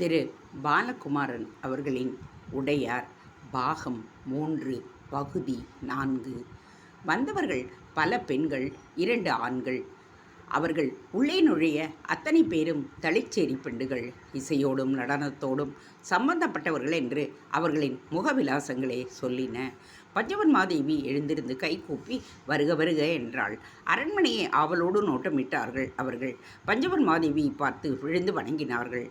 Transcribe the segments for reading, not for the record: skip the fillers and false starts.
திரு பாலகுமாரன் அவர்களின் உடையார் பாகம் 3 பகுதி 4. வந்தவர்கள் பல பெண்கள் 2 ஆண்கள். அவர்கள் உள்ளே நுழைய அத்தனை பேரும் தளிச்சேரி பெண்டுகள். இசையோடும் நடனத்தோடும் சம்பந்தப்பட்டவர்கள் என்று அவர்களின் முகவிலாசங்களே சொல்லின. பஞ்சவன் மாதேவி எழுந்திருந்து கைகூப்பி வருக வருக என்றாள். அரண்மனையை ஆவலோடு நோட்டமிட்டார்கள் அவர்கள். பஞ்சவன் மாதேவியை பார்த்து விழுந்து வணங்கினார்கள்.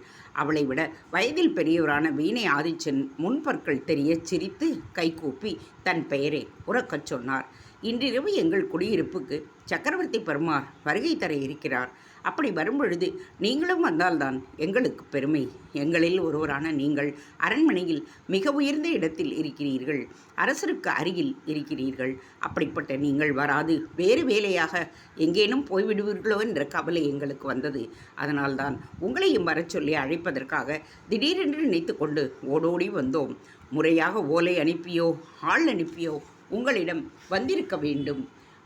அவளை விட வயதில் பெரியவரான வீணை ஆதிச்சன் முன்பற்கள் தெரிய சிரித்து கைகூப்பி தன் பெயரை உறக்கச் சொன்னார். இன்றிரவு எங்கள் குடியிருப்புக்கு சக்கரவர்த்தி பெருமாள் வருகை தர இருக்கிறார். அப்படி வரும்பொழுது நீங்களும் வந்தால்தான் எங்களுக்கு பெருமை. எங்களில் ஒருவரான நீங்கள் அரண்மனையில் மிக உயர்ந்த இடத்தில் இருக்கிறீர்கள், அரசருக்கு அருகில் இருக்கிறீர்கள். அப்படிப்பட்ட நீங்கள் வராது வேறு வேலையாக எங்கேனும் போய்விடுவீர்களோ என்ற கவலை எங்களுக்கு வந்தது. அதனால்தான் உங்களையும் வரச் சொல்லி அழைப்பதற்காக திடீரென்று நினைத்து கொண்டு ஓடோடி வந்தோம். முறையாக ஓலை அனுப்பியோ ஆள் அனுப்பியோ உங்களிடம் வந்திருக்க வேண்டும்.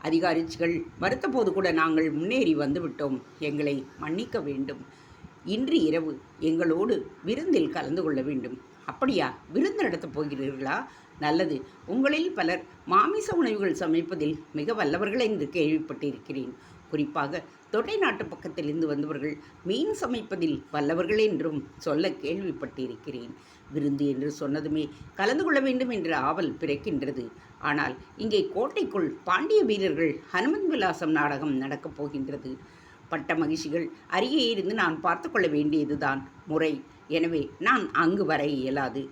அதிகாரிகள் மறுத்தபோது கூட நாங்கள் முன்னேறி வந்துவிட்டோம். எங்களை மன்னிக்க வேண்டும். இன்று இரவு எங்களோடு விருந்தில் கலந்து கொள்ள வேண்டும். அப்படியா, விருந்து நடத்தப் போகிறீர்களா? நல்லது. உங்களில் பலர் மாமிச உணவுகள் சமைப்பதில் மிக வல்லவர்கள் என்று கேள்விப்பட்டிருக்கிறேன். குறிப்பாக தொட்டை நாட்டு பக்கத்திலிருந்து வந்தவர்கள் மீன் சமைப்பதில் வல்லவர்கள் என்றும் சொல்ல கேள்விப்பட்டிருக்கிறேன். விருந்து என்று சொன்னதுமே கலந்து கொள்ள வேண்டும் என்ற ஆவல் பிறக்கின்றது. ஆனால் இங்கே கோட்டைக்குள் பாண்டிய வீரர்கள் ஹனுமன் விலாசம் நாடகம் நடக்கப் போகின்றது. பட்ட மகிழ்ச்சிகள் அருகே இருந்து நான் பார்த்து கொள்ள வேண்டியதுதான் முறை. எனவே நான் அங்கு வர இயலாது.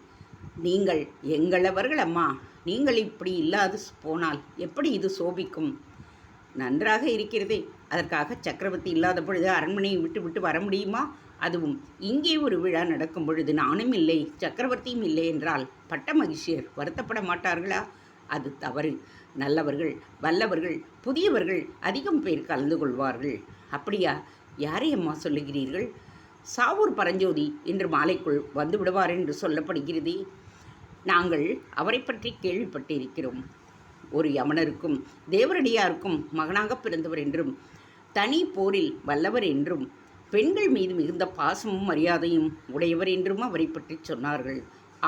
நீங்கள் எங்களவர்கள் அம்மா. நீங்கள் இப்படி இல்லாது போனால் எப்படி இது சோபிக்கும்? நன்றாக இருக்கிறதே. அதற்காக சக்கரவர்த்தி இல்லாத பொழுது அரண்மனையை விட்டு விட்டு வர முடியுமா? அதுவும் இங்கே ஒரு விழா நடக்கும் பொழுது நானும் இல்லை சக்கரவர்த்தியும் இல்லை என்றால் பட்ட மகிழ்ச்சியர் வருத்தப்பட மாட்டார்களா? அது தவறு. நல்லவர்கள், வல்லவர்கள், புதியவர்கள் அதிகம் பேர் கலந்து கொள்வார்கள். அப்படியா? யாரை அம்மா சொல்லுகிறீர்கள்? சாவூர் பரஞ்சோதி இன்று மாலைக்குள் வந்து விடுவார் என்று சொல்லப்படுகிறதே. நாங்கள் அவரை பற்றி கேள்விப்பட்டிருக்கிறோம். ஒரு யமனருக்கும் தேவரடியாருக்கும் மகனாக பிறந்தவர் என்றும் தனி போரில் வல்லவர் என்றும் பெண்கள் மீது மிகுந்த பாசமும் மரியாதையும் உடையவர் என்றும் அவரை பற்றி சொன்னார்கள்.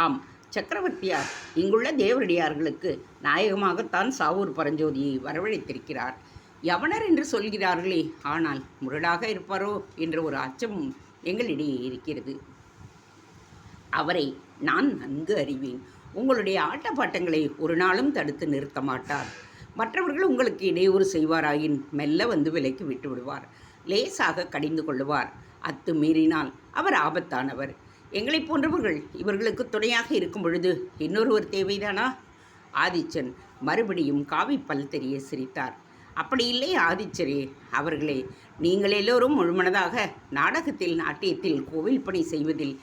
ஆம், சக்கரவர்த்தியார் இங்குள்ள தேவரடியார்களுக்கு நாயகமாகத்தான் சாவூர் பரஞ்சோதியை வரவழைத்திருக்கிறார். யவனர் என்று சொல்கிறார்களே, ஆனால் முரடாக இருப்பாரோ என்ற ஒரு அச்சமும் எங்களிடையே இருக்கிறது. அவரை நான் நன்கு அறிவேன். உங்களுடைய ஆட்டப்பாட்டங்களை ஒரு நாளும் தடுத்து நிறுத்த மாட்டார். மற்றவர்கள் உங்களுக்கு இடையூறு செய்வாராயின் மெல்ல வந்து விலைக்கு விட்டு விடுவார். லேசாக கடிந்து கொள்ளுவார். அத்து மீறினால் அவர் ஆபத்தானவர். எங்களைப் போன்றவர்கள் இவர்களுக்கு துணையாக இருக்கும் பொழுது இன்னொருவர் தேவைதானா? ஆதிச்சன் மறுபடியும் காவி பல் தெரிய சிரித்தார். அப்படி இல்லை ஆதிச்சரே அவர்களே, நீங்கள் எல்லோரும் முழுமனதாக நாடகத்தில், நாட்டியத்தில், கோவில் பணி செய்வதில்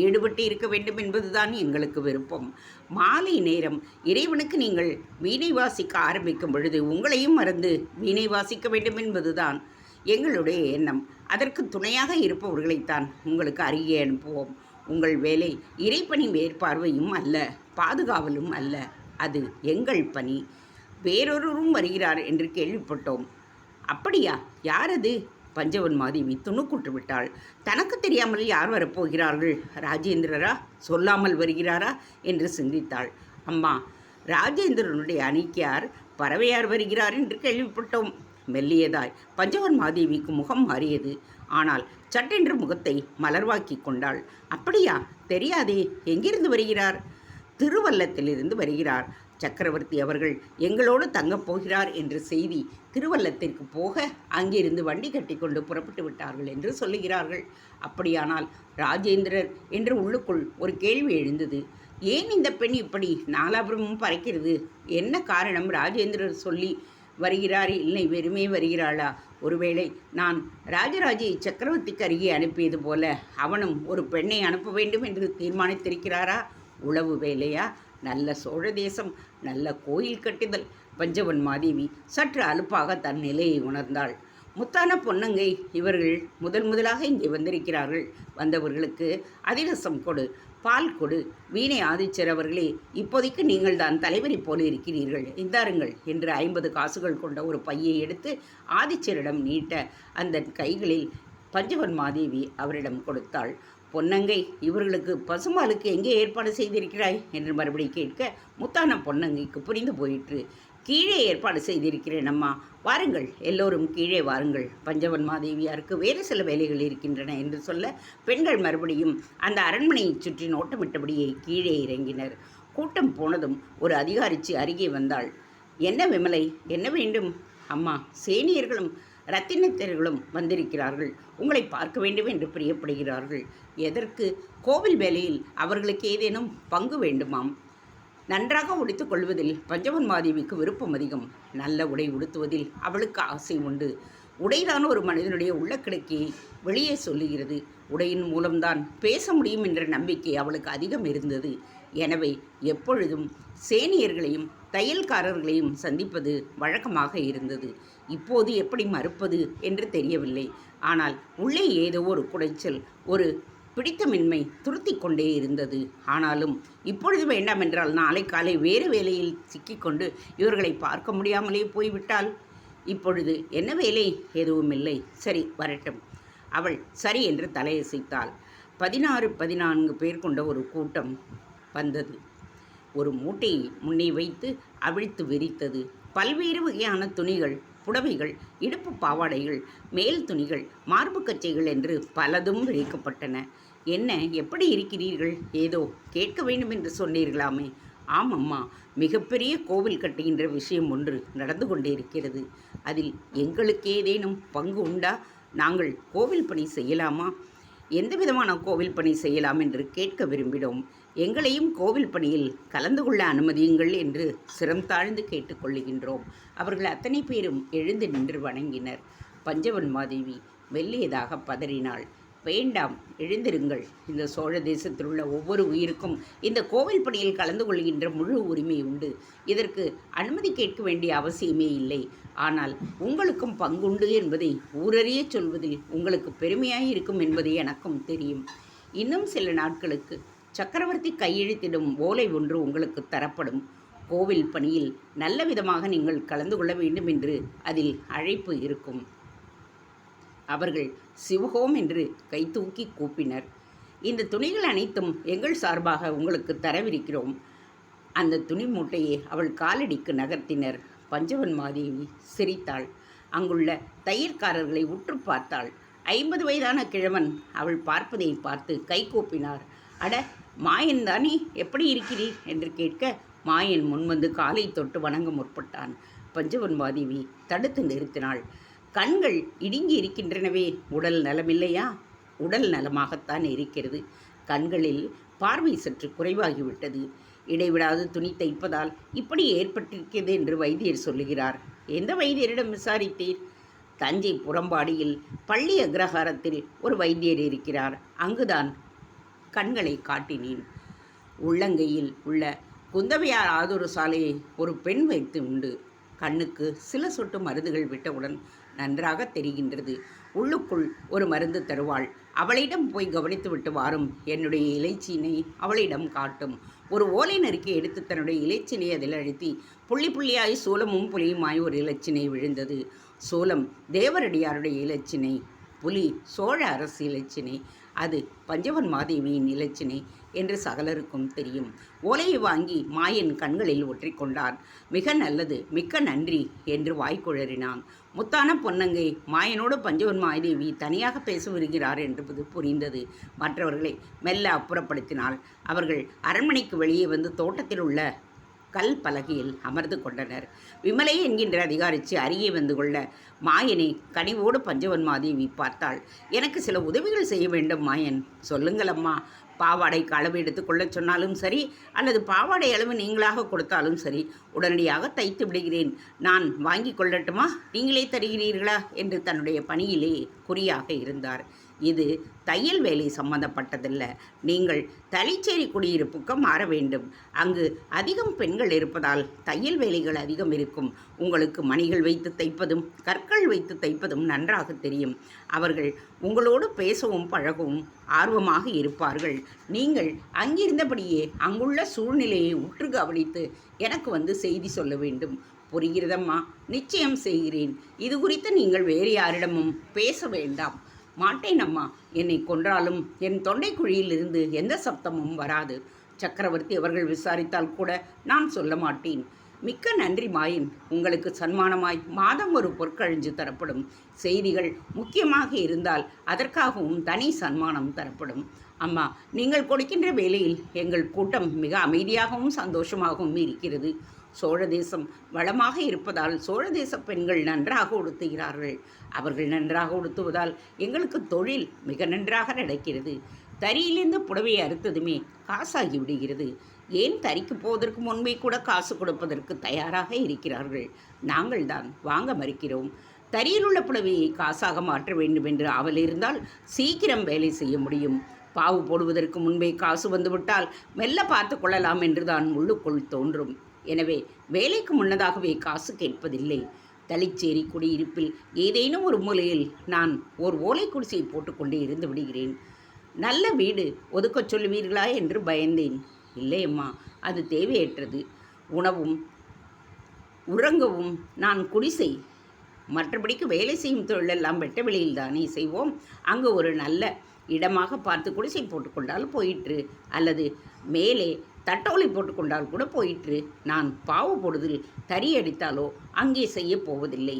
ஈடுபட்டு இருக்க வேண்டும் என்பதுதான் எங்களுக்கு விருப்பம். மாலை நேரம் இறைவனுக்கு நீங்கள் வீணை வாசிக்க ஆரம்பிக்கும் பொழுது உங்களையும் மறந்து வீணை வாசிக்க வேண்டும் என்பதுதான் எங்களுடைய எண்ணம். அதற்கு துணையாக இருப்பவர்களைத்தான் உங்களுக்கு அருகே அனுப்புவோம். உங்கள் வேலை இறைப்பணி மேற்பார்வையும் அல்ல, பாதுகாவலும் அல்ல. அது எங்கள் பணி. வேறொருவரும் வருகிறார் என்று கேள்விப்பட்டோம். அப்படியா? யார் அது? பஞ்சவன் மாதேவி துணுக்குற்று விட்டாள். தனக்கு தெரியாமல் யார் வரப்போகிறார்கள்? ராஜேந்திரரா? சொல்லாமல் வருகிறாரா என்று சிந்தித்தாள். அம்மா, ராஜேந்திரனுடைய அணிக்கார் பறவையார் வருகிறார் என்று கேள்விப்பட்டோம். மெல்லியதாய் பஞ்சவன் மாதேவிக்கு முகம் மாறியது. ஆனால் சட்டென்று முகத்தை மலர்வாக்கி கொண்டாள். அப்படியா? தெரியாதே. எங்கிருந்து வருகிறார்? திருவல்லத்திலிருந்து வருகிறார். சக்கரவர்த்தி அவர்கள் எங்களோடு தங்கப் போகிறார் என்ற செய்தி திருவல்லத்திற்கு போக அங்கிருந்து வண்டி கட்டி கொண்டு புறப்பட்டு விட்டார்கள் என்று சொல்லுகிறார்கள். அப்படியானால் ராஜேந்திரர் என்று உள்ளுக்குள் ஒரு கேள்வி எழுந்தது. ஏன் இந்த பெண் இப்படி நாலாபுரமும் பறக்கிறது? என்ன காரணம்? ராஜேந்திரர் சொல்லி வருகிறார், இல்லை வெறுமே வருகிறாளா? ஒருவேளை நான் ராஜராஜை சக்கரவர்த்திக்கு அருகே அனுப்பியது போல அவனும் ஒரு பெண்ணை அனுப்ப வேண்டும் என்று தீர்மானித்திருக்கிறாரா? உளவு வேலையா? நல்ல சோழ தேசம், நல்ல கோயில் கட்டுதல். பஞ்சவன் மாதேவி சற்று அலுப்பாக தன் நிலையை உணர்ந்தாள். முத்தான பொன்னங்கை, இவர்கள் முதலாக இங்கே வந்திருக்கிறார்கள். வந்தவர்களுக்கு அதிரசம் கொடு, பால் கொடு. வீணை ஆதிச்சர் அவர்களே, இப்போதைக்கு நீங்கள் தான் தலைவரி போல இருக்கிறீர்கள், இந்தாருங்கள் என்று 50 காசுகள் கொண்ட ஒரு பையை எடுத்து ஆதிச்சரிடம் நீட்ட அந்த கைகளில் பஞ்சவன் மாதேவி அவரிடம் கொடுத்தாள். பொன்னங்கை, இவர்களுக்கு பசும்பாலுக்கு எங்கே ஏற்பாடு செய்திருக்கிறாய் என்று மறுபடி கேட்க, முத்தான பொன்னங்கைக்கு புரிந்து போயிற்று. கீழே ஏற்பாடு செய்திருக்கிறேன் அம்மா, வாருங்கள், எல்லோரும் கீழே வாருங்கள், பஞ்சவன் மாதேவியாருக்கு வேறு சில வேலைகள் இருக்கின்றன என்று சொல்ல, பெண்கள் மறுபடியும் அந்த அரண்மனையை சுற்றி நோட்டமிட்டபடியே கீழே இறங்கினர். கூட்டம் போனதும் ஒரு அதிகாரிச்சி அருகே வந்தாள். என்ன விமலை, என்ன வேண்டும்? அம்மா, சேனியர்களும் ரத்தினத்தர்களும் வந்திருக்கிறார்கள், உங்களை பார்க்க வேண்டும் என்று பிரியப்படுகிறார்கள். எதற்கு? கோவில் வேலையில் அவர்களுக்கு ஏதேனும் பங்கு வேண்டுமாம். நன்றாக உடுத்துக் கொள்வதில் பஞ்சவன் மாதேவிக்கு விருப்பம் அதிகம். நல்ல உடை உடுத்துவதில் அவளுக்கு ஆசை உண்டு. உடைதான் ஒரு மனிதனுடைய உள்ளக்கிடக்கையை வெளியே சொல்லுகிறது. உடையின் மூலம்தான் பேச முடியும் என்ற நம்பிக்கை அவளுக்கு அதிகம் இருந்தது. எனவே எப்பொழுதும் சேனியர்களையும் தையல்காரர்களையும் சந்திப்பது வழக்கமாக இருந்தது. இப்போது எப்படி மறுப்பது என்று தெரியவில்லை. ஆனால் உள்ளே ஏதோ ஒரு குடைச்சல், ஒரு பிடித்தமின்மை துருத்தி கொண்டே இருந்தது. ஆனாலும் இப்பொழுது வேண்டாம் என்றால் நாளை காலை வேறு வேலையில் சிக்கிக்கொண்டு இவர்களை பார்க்க முடியாமலே போய்விட்டால் இப்பொழுது என்ன வேலை? எதுவும் இல்லை. சரி, வரட்டும். அவள் சரி என்று தலையசைத்தாள். 14 பேர் கொண்ட ஒரு கூட்டம் வந்தது. ஒரு மூட்டையை முன்னே வைத்து அவிழ்த்து விரித்தது. பல்வேறு வகையான துணிகள், புடவைகள், இடுப்பு பாவாடைகள், மேல் துணிகள், மார்பு கச்சைகள் என்று பலதும் விரிக்கப்பட்டன. என்ன, எப்படி இருக்கிறீர்கள்? ஏதோ கேட்க வேண்டும் என்று சொன்னீர்களாமே. ஆமம்மா, மிகப்பெரிய கோவில் கட்டுகின்ற விஷயம் ஒன்று நடந்து கொண்டே இருக்கிறது. அதில் எங்களுக்கு ஏதேனும் பங்கு உண்டா? நாங்கள் கோவில் பணி செய்யலாமா? எந்த விதமான கோவில் பணி செய்யலாம் என்று கேட்க விரும்பினோம். எங்களையும் கோவில் பணியில் கலந்து கொள்ள அனுமதியுங்கள் என்று சிரம் தாழ்ந்து கேட்டுக்கொள்ளுகின்றோம். அவர்கள் அத்தனை பேரும் எழுந்து நின்று வணங்கினர். பஞ்சவன் மாதேவி மெல்லியதாக பதறினாள். வேண்டாம், எழுந்திருங்கள். இந்த சோழ தேசத்தில் உள்ள ஒவ்வொரு உயிருக்கும் இந்த கோவில் பணியில் கலந்து கொள்கின்ற முழு உரிமை உண்டு. இதற்கு அனுமதி கேட்க வேண்டிய அவசியமே இல்லை. ஆனால் உங்களுக்கும் பங்குண்டு என்பதை ஊரறிய சொல்வதில் உங்களுக்கு பெருமையாய் இருக்கும் என்பதை எனக்கும் தெரியும். இன்னும் சில நாட்களுக்கு சக்கரவர்த்தி கையெழுத்திடும் ஓலை ஒன்று உங்களுக்கு தரப்படும். கோவில் பணியில் நல்ல விதமாக நீங்கள் கலந்து கொள்ள வேண்டும் என்று அதில் அழைப்பு இருக்கும். அவர்கள் சிவகோம் என்று கை தூக்கி கூப்பினர். இந்த துணிகள் அனைத்தும் எங்கள் சார்பாக உங்களுக்கு தரவிருக்கிறோம். அந்த துணி மூட்டையை அவள் காலடிக்கு நகர்த்தினர். பஞ்சவன் மாதேவி சிரித்தாள். அங்குள்ள தையற்காரர்களை உற்று பார்த்தாள். 50 வயதான கிழவன் அவள் பார்ப்பதை பார்த்து கை கூப்பினார். அட, மாயன் தானே, எப்படி இருக்கிறீர் என்று கேட்க, மாயன் முன்வந்து காலை தொட்டு வணங்க முற்பட்டான். பஞ்சவன் மாதேவி தடுத்து நிறுத்தினாள். கண்கள் இடுங்கி இருக்கின்றனவே, உடல் நலமில்லையா? உடல் நலமாகத்தான் இருக்கிறது. கண்களில் பார்வை சற்று குறைவாகிவிட்டது. இடைவிடாது துணி தைப்பதால் இப்படி ஏற்பட்டிருக்கிறது என்று வைத்தியர் சொல்லுகிறார். எந்த வைத்தியரிடம் விசாரித்தீர்? தஞ்சை புறம்பாடியில் பள்ளி அக்ரஹாரத்தில் ஒரு வைத்தியர் இருக்கிறார். அங்குதான் கண்களை காட்டினேன். உள்ளங்கையில் உள்ள குந்தவையார் ஆதூறு சாலையை ஒரு பெண் வைத்து உண்டு. கண்ணுக்கு சில சொட்டு மருந்துகள் விட்டவுடன் நன்றாக தெரிகின்றது. உள்ளுக்குள் ஒரு மருந்து தருவாள். அவளிடம் போய் கவனித்து விட்டு வாரும். என்னுடைய இலைச்சீனை அவளிடம் காட்டும். ஒரு ஓலை நறுக்கி எடுத்து தன்னுடைய இலைச்சினை அதில் அழுத்தி புள்ளி புள்ளியாய் சூலமும் புலியுமாய் ஒரு இலச்சினை விழுந்தது. சூலம் தேவரடியாருடைய இலச்சினை, புலி சோழ அரசு இலச்சினை, அது பஞ்சவன் மாதேவியின் இலச்சினை என்று சகலருக்கும் தெரியும். ஓலையை வாங்கி மாயன் கண்களில் ஒற்றிக்கொண்டான். மிக நல்லது, மிக்க நன்றி என்று வாய்க்குழறினான். முத்தான பொன்னங்கை மாயனோடு பஞ்சவன் மாதேவி தனியாக பேச வருகிறார் என்பது புரிந்தது. மற்றவர்களை மெல்ல அப்புறப்படுத்தினாள். அவர்கள் அரண்மனைக்கு வெளியே வந்து தோட்டத்தில் உள்ள கல் பலகையில் அமர்ந்து கொண்டனர். விமலை என்கின்ற அதிகாரிச்சு அருகே வந்து கொள்ள மாயனை கனிவோடு பஞ்சவன் மாதேவி பார்த்தாள். எனக்கு சில உதவிகள் செய்ய வேண்டும் மாயன். சொல்லுங்கள் அம்மா. பாவாடைக்கு அளவு எடுத்துக்கொள்ள சொன்னாலும் சரி, அல்லது பாவாடை அளவு நீங்களாக கொடுத்தாலும் சரி, உடனடியாக தைத்து விடுகிறேன். நான் வாங்கி கொள்ளட்டுமா, நீங்களே தருகிறீர்களா என்று தன்னுடைய பணியிலே குறியாக இருந்தார். இது தையல் வேலை சம்பந்தப்பட்டதல்ல. நீங்கள் தளிச்சேரி குடியிருப்புக்கு மாற வேண்டும். அங்கு அதிகம் பெண்கள் இருப்பதால் தையல் வேலைகள் அதிகம் இருக்கும். உங்களுக்கு மணிகள் வைத்து தைப்பதும் கற்கள் வைத்து தைப்பதும் நன்றாக தெரியும். அவர்கள் உங்களோடு பேசவும் பழகவும் ஆர்வமாக இருப்பார்கள். நீங்கள் அங்கிருந்தபடியே அங்குள்ள சூழ்நிலையை உற்று கவனித்து எனக்கு வந்து செய்தி சொல்ல வேண்டும். புரிகிறதம்மா? நிச்சயம் செய்கிறேன். இது குறித்து நீங்கள் வேறு யாரிடமும் பேச வேண்டாம். மாட்டேன் அம்மா. என்னை கொன்றாலும் என் தொண்டை குழியிலிருந்து எந்த சப்தமும் வராது. சக்கரவர்த்தி அவர்கள் விசாரித்தால் கூட நான் சொல்ல மாட்டேன். மிக்க நன்றி மாயின். உங்களுக்கு சன்மானமாய் மாதம் ஒரு பொற்கழிஞ்சு தரப்படும். செய்திகள் முக்கியமாக இருந்தால் அதற்காகவும் தனி சன்மானம் தரப்படும். அம்மா, நீங்கள் கொடுக்கின்ற வேளையில் எங்கள் கூட்டம் மிக அமைதியாகவும் சந்தோஷமாகவும் இருக்கிறது. சோழ தேசம் வளமாக இருப்பதால் சோழ தேச பெண்கள் நன்றாக உடுத்துகிறார்கள். அவர்கள் நன்றாக உடுத்துவதால் எங்களுக்கு தொழில் மிக நன்றாக நடக்கிறது. தறியிலிருந்து புடவையை அறுத்ததுமே காசாகி விடுகிறது. ஏன் தறிக்கு போவதற்கு முன்பே கூட காசு கொடுப்பதற்கு தயாராக இருக்கிறார்கள். நாங்கள் தான் வாங்க மறுக்கிறோம். தறியில் உள்ள புடவையை காசாக மாற்ற வேண்டும் என்று அவள் இருந்தால் சீக்கிரம் வேலை செய்ய முடியும். பாவு போடுவதற்கு முன்பே காசு வந்துவிட்டால் மெல்ல பார்த்து கொள்ளலாம் என்று தான் உள்ளுக்குள் தோன்றும். எனவே வேலைக்கு முன்னதாகவே காசு கேட்பதில்லை. தளிச்சேரி குடியிருப்பில் ஏதேனும் ஒரு மூலையில் நான் ஓர் ஓலை குடிசையை போட்டுக்கொண்டே இருந்து விடுகிறேன். நல்ல வீடு ஒதுக்கச் சொல்லுவீர்களா என்று பயந்தேன். இல்லையம்மா, அது தேவையற்றது. உணவும் உறங்கவும் நான் குடிசை. மற்றபடிக்கு வேலை செய்யும் தொழிலெல்லாம் வெட்ட வெளியில் தானே செய்வோம். அங்கு ஒரு நல்ல இடமாக பார்த்து குடிசை போட்டுக்கொண்டால் போயிற்று, அல்லது மேலே தட்டோலை போட்டுக்கொண்டால் கூட போயிற்று. நான் பாவு போடுதல் தறி அடித்தாலோ அங்கே செய்ய போவதில்லை.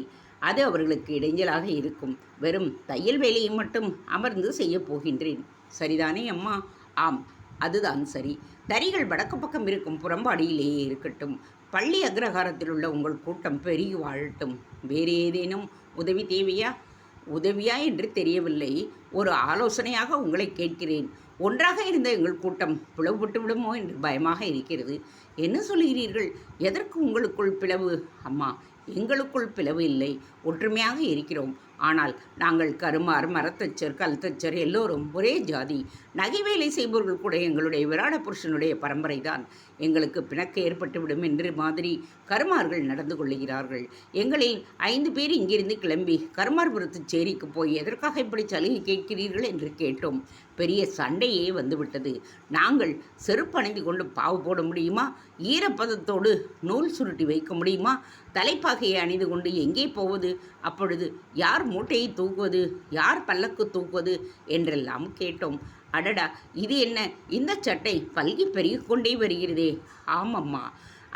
அது அவர்களுக்கு இடைஞ்சலாக இருக்கும். வெறும் தையல் வேலையை மட்டும் அமர்ந்து செய்ய போகின்றேன். சரிதானே அம்மா? ஆம், அதுதான் சரி. தறிகள் வடக்கு பக்கம் இருக்கும் புறம்பாடியிலேயே இருக்கட்டும். பள்ளி அக்ரஹாரத்தில் உள்ள உங்கள் கூட்டம் பெருகி வாழட்டும். வேறு ஏதேனும் உதவி தேவையா? உதவியா என்று தெரியவில்லை. ஒரு ஆலோசனையாக உங்களை கேட்கிறேன். ஒன்றாக இருந்த எங்கள் கூட்டம் பிளவுபட்டு விடுமோ என்று பயமாக இருக்கிறது. என்ன சொல்கிறீர்கள்? எதற்கு உங்களுக்குள் பிளவு? அம்மா, எங்களுக்குள் பிளவு இல்லை. ஒற்றுமையாக இருக்கிறோம். ஆனால் நாங்கள் கருமார், மரத்தச்சர், கல்தச்சர் எல்லோரும் ஒரே ஜாதி. நகை வேலை செய்பவர்கள் கூட எங்களுடைய விராட புருஷனுடைய பரம்பரை தான். எங்களுக்கு பிணக்கு ஏற்பட்டுவிடும் என்று மாதிரி கருமார்கள் நடந்து கொள்ளுகிறார்கள். எங்களில் 5 பேர் இங்கிருந்து கிளம்பி கருமார்புரத்து சேரிக்கு போய் எதற்காக இப்படி சலுகை கேட்கிறீர்கள் என்று கேட்டோம். பெரிய சண்டையே வந்துவிட்டது. நாங்கள் செருப்பு அணிந்து கொண்டு பாவு போட முடியுமா? ஈரப்பதத்தோடு நூல் சுருட்டி வைக்க முடியுமா? தலைப்பாகையை அணிந்து கொண்டு எங்கே போவது? அப்பொழுது யார் மூட்டையை தூக்குவது, யார் பல்லக்கு தூக்குவது என்றெல்லாம் கேட்டோம். அடடா, இது என்ன? இந்த சட்டை பல்கி பெருகிக்கொண்டே வருகிறதே. ஆமம்மா,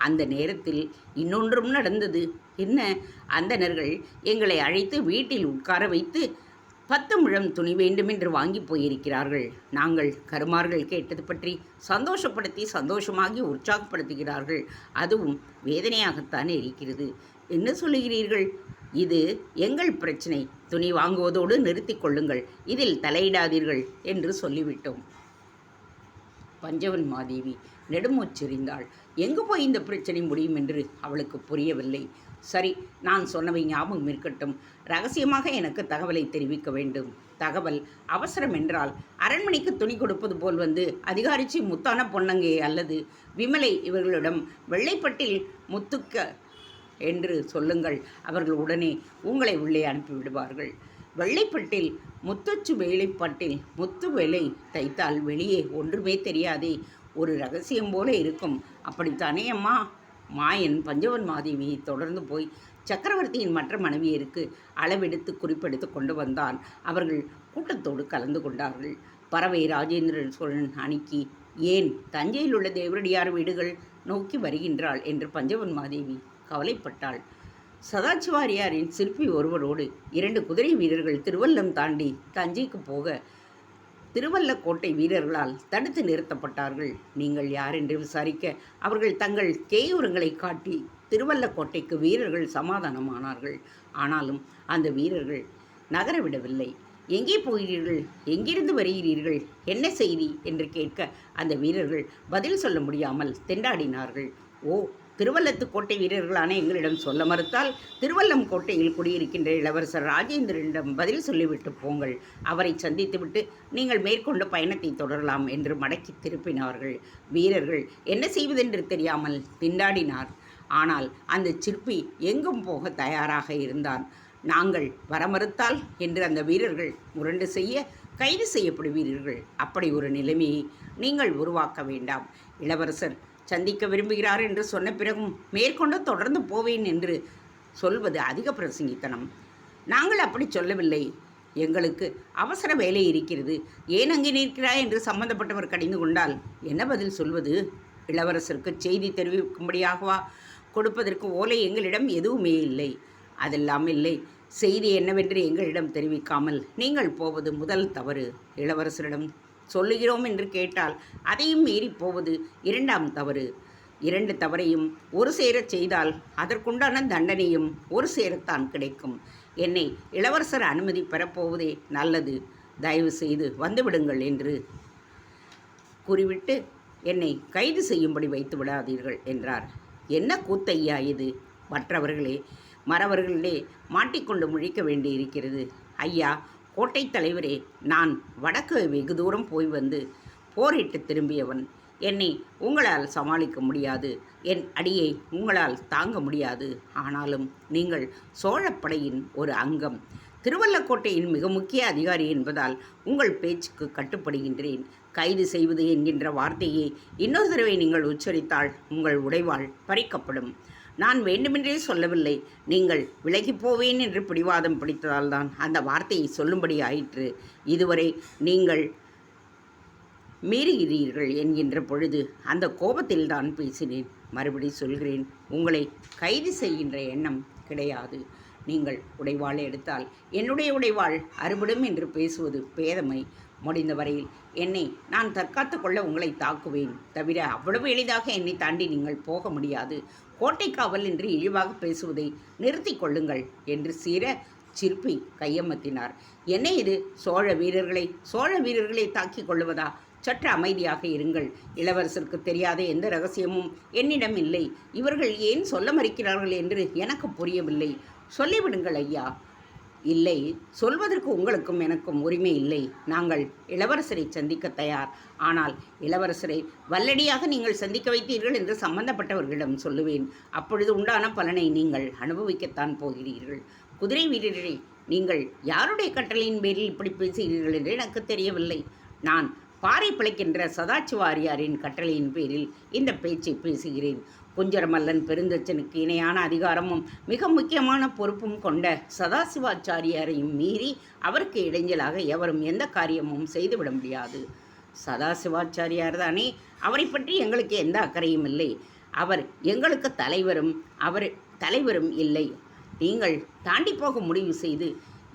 அந்த நேரத்தில் இன்னொன்றும் நடந்தது. என்ன? அந்தணர்கள் எங்களை அழைத்து வீட்டில் உட்கார வைத்து 10 முழம் துணி வேண்டுமென்று வாங்கி போயிருக்கிறார்கள். நாங்கள் கருமார்கள் கேட்டது பற்றி சந்தோஷமாகி உற்சாகப்படுத்துகிறார்கள். அதுவும் வேதனையாகத்தானே இருக்கிறது. என்ன சொல்லுகிறீர்கள்? இது எங்கள் பிரச்சனை. துணி வாங்குவதோடு நிறுத்தி கொள்ளுங்கள். இதில் தலையிடாதீர்கள் என்று சொல்லிவிட்டோம். பஞ்சவன் மாதேவி நெடுமூச்செறிந்தாள். எங்கு போய் இந்த பிரச்சனை முடியும் என்று அவளுக்கு புரியவில்லை. சரி, நான் சொன்னவை ஞாபகம் இருக்கட்டும். ரகசியமாக எனக்கு தகவலை தெரிவிக்க வேண்டும். தகவல் அவசரம் என்றால் அரண்மனைக்கு துணி கொடுப்பது போல் வந்து அதிகாரிச்சி முத்தான பொன்னங்கே அல்லது விமலை இவர்களிடம் வெள்ளைப்பட்டில் முத்துக்க என்று சொல்லுங்கள். அவர்கள் உடனே உங்களை உள்ளே அனுப்பிவிடுவார்கள். வெள்ளைப்பட்டில் முத்தச்சு வேலைப்பட்டில் முத்து வேலை தைத்தால் வெளியே ஒன்றுமே தெரியாதே. ஒரு ரகசியம் போல இருக்கும். அப்படித்தானே அம்மா? மாயன் பஞ்சவன் மாதேவியை தொடர்ந்து போய் சக்கரவர்த்தியின் மற்ற மனைவியருக்கு அளவெடுத்து குறிப்பெடுத்து கொண்டு வந்தான். அவர்கள் கூட்டத்தோடு கலந்து கொண்டார்கள். பறவை ராஜேந்திர சோழன் அணிக்கு ஏன் தஞ்சையில் உள்ள தேவரடியார் வீடுகள் நோக்கி வருகின்றாள் என்று பஞ்சவன் மாதேவி கவலைப்பட்டாள். சதாசிவாரியாரின் சிற்பி ஒருவரோடு 2 குதிரை வீரர்கள் திருவல்லம் தாண்டி தஞ்சைக்கு போக திருவல்லக்கோட்டை வீரர்களால் தடுத்து நிறுத்தப்பட்டார்கள். நீங்கள் யார் என்று விசாரிக்க அவர்கள் தங்கள் கேயூரங்களை காட்டி திருவல்லக்கோட்டைக்கு வீரர்கள் சமாதானமானார்கள். ஆனாலும் அந்த வீரர்கள் நகர விடவில்லை. எங்கே போகிறீர்கள்? எங்கிருந்து வருகிறீர்கள்? என்ன செய்தி என்று கேட்க அந்த வீரர்கள் பதில் சொல்ல முடியாமல் திண்டாடினார்கள். ஓ, திருவல்லத்து கோட்டை வீரர்களான எங்களிடம் சொல்ல மறுத்தால் திருவல்லம் கோட்டையில் குடியிருக்கின்ற இளவரசர் ராஜேந்திரனிடம் பதில் சொல்லிவிட்டு போங்கள். அவரை சந்தித்துவிட்டு நீங்கள் மேற்கொண்ட பயணத்தை தொடரலாம் என்று மடக்கி திருப்பினார்கள். வீரர்கள் என்ன செய்வதென்று தெரியாமல் திண்டாடினார். ஆனால் அந்த சிற்பி எங்கும் போக தயாராக இருந்தான். நாங்கள் வர மறுத்தால் என்று அந்த வீரர்கள் முரண்டு செய்ய கைது செய்யப்படுவீர்கள். அப்படி ஒரு நிலைமையை நீங்கள் உருவாக்க வேண்டாம். இளவரசர் சந்திக்க விரும்புகிறார் என்று சொன்ன பிறகும் மேற்கொண்டு தொடர்ந்து போவேன் என்று சொல்வது அதிக பிரசங்கித்தனம். நாங்கள் அப்படி சொல்லவில்லை. எங்களுக்கு அவசர வேலை இருக்கிறது. ஏன் அங்கே நிற்கிறாய் என்று சம்பந்தப்பட்டவர் கடிந்து கொண்டால் என்ன பதில் சொல்வது? இளவரசருக்கு செய்தி தெரிவிக்கும்படியாகவா? கொடுப்பதற்கு ஓலை எங்களிடம் எதுவுமே இல்லை. அதெல்லாம் இல்லை. செய்தி என்னவென்று எங்களிடம் தெரிவிக்காமல் நீங்கள் போவது முதல் தவறு. இளவரசரிடம் சொல்லுகிறோம் என்று கேட்டால் அதையும் மீறி போவது இரண்டாம் தவறு. இரண்டு தவறையும் ஒரு சேரச் செய்தால் அதற்குண்டான தண்டனையும் ஒரு சேரத்தான் கிடைக்கும். என்னை இளவரசர் அனுமதி பெறப்போவதே நல்லது. தயவு செய்து வந்துவிடுங்கள் என்று கூறிவிட்டு என்னை கைது செய்யும்படி வைத்து விடாதீர்கள் என்றார். என்ன கூத்தையா இது? மறவர்களே மாட்டிக்கொண்டு முழிக்க வேண்டியிருக்கிறது. ஐயா கோட்டை தலைவரே, நான் வடக்கு வெகு தூரம் போய் வந்து போரிட்டு திரும்பியவன். என்னை உங்களால் சமாளிக்க முடியாது. என் அடியை உங்களால் தாங்க முடியாது. ஆனாலும் நீங்கள் சோழப்படையின் ஒரு அங்கம், திருவல்லக்கோட்டையின் மிக முக்கிய அதிகாரி என்பதால் உங்கள் பேச்சுக்கு கட்டுப்படுகின்றேன். கைது செய்வது என்கின்ற வார்த்தையை இன்னொரு தடவை நீங்கள் உச்சரித்தால் உங்கள் உடைவாள் பறிக்கப்படும். நான் வேண்டுமென்றே சொல்லவில்லை. நீங்கள் விலகிப் போவேன் என்று பிடிவாதம் பிடித்ததால்தான் அந்த வார்த்தையை சொல்லும்படி ஆயிற்று. இதுவரை நீங்கள் மீறுகிறீர்கள் என்கின்ற பொழுது அந்த கோபத்தில்தான் பேசினேன். மறுபடி சொல்கிறேன், உங்களை கைது செய்கின்ற எண்ணம் கிடையாது. நீங்கள் உடைவாளை எடுத்தால் என்னுடைய உடைவாள் அறுபடும் என்று பேசுவது பேதமை. முடிந்த வரையில் என்னை நான் தற்காத்து கொள்ள உங்களை தாக்குவேன். தவிர அவ்வளவு எளிதாக என்னை தாண்டி நீங்கள் போக முடியாது. கோட்டை காவல் என்று இழிவாக பேசுவதை நிறுத்தி கொள்ளுங்கள் என்று சீர சிற்பி கையமத்தினார். என்ன இது? சோழ வீரர்களை தாக்கிக் கொள்ளுவதா? சற்று அமைதியாக இருங்கள். இளவரசருக்கு தெரியாத எந்த ரகசியமும் என்னிடம் இல்லை. இவர்கள் ஏன் சொல்ல மறுக்கிறார்கள் என்று எனக்கு புரியவில்லை. சொல்லிவிடுங்கள் ஐயா. இல்லை, சொல்வதற்கு உங்களுக்கும் எனக்கும் உரிமை இல்லை. நாங்கள் இளவரசரை சந்திக்க தயார். ஆனால் இளவரசரை வல்லடியாக நீங்கள் சந்திக்க வைத்தீர்கள் என்று சம்பந்தப்பட்டவர்களிடம் சொல்லுவேன். அப்பொழுது உண்டான பலனை நீங்கள் அனுபவிக்கத்தான் போகிறீர்கள். குதிரை வீரரை, நீங்கள் யாருடைய கட்டளையின் பேரில் இப்படி பேசுகிறீர்கள் என்று எனக்கு தெரியவில்லை. நான் பாறை பிழைக்கின்ற சதாசிவாரியாரின் கட்டளையின் பேரில் இந்த பேச்சை பேசுகிறேன். குஞ்சரமல்லன் பெருந்தச்சனுக்கு இணையான அதிகாரமும் மிக முக்கியமான பொறுப்பும் கொண்ட சதாசிவாச்சாரியாரையும் மீறி அவருக்கு இடைஞ்சலாக எவரும் எந்த காரியமும் செய்துவிட முடியாது. சதாசிவாச்சாரியார் தானே? அவரை பற்றி எங்களுக்கு எந்த அக்கறையும் இல்லை. அவர் எங்களுக்கு தலைவரும் இல்லை. நீங்கள் தாண்டி போக முடிவு செய்து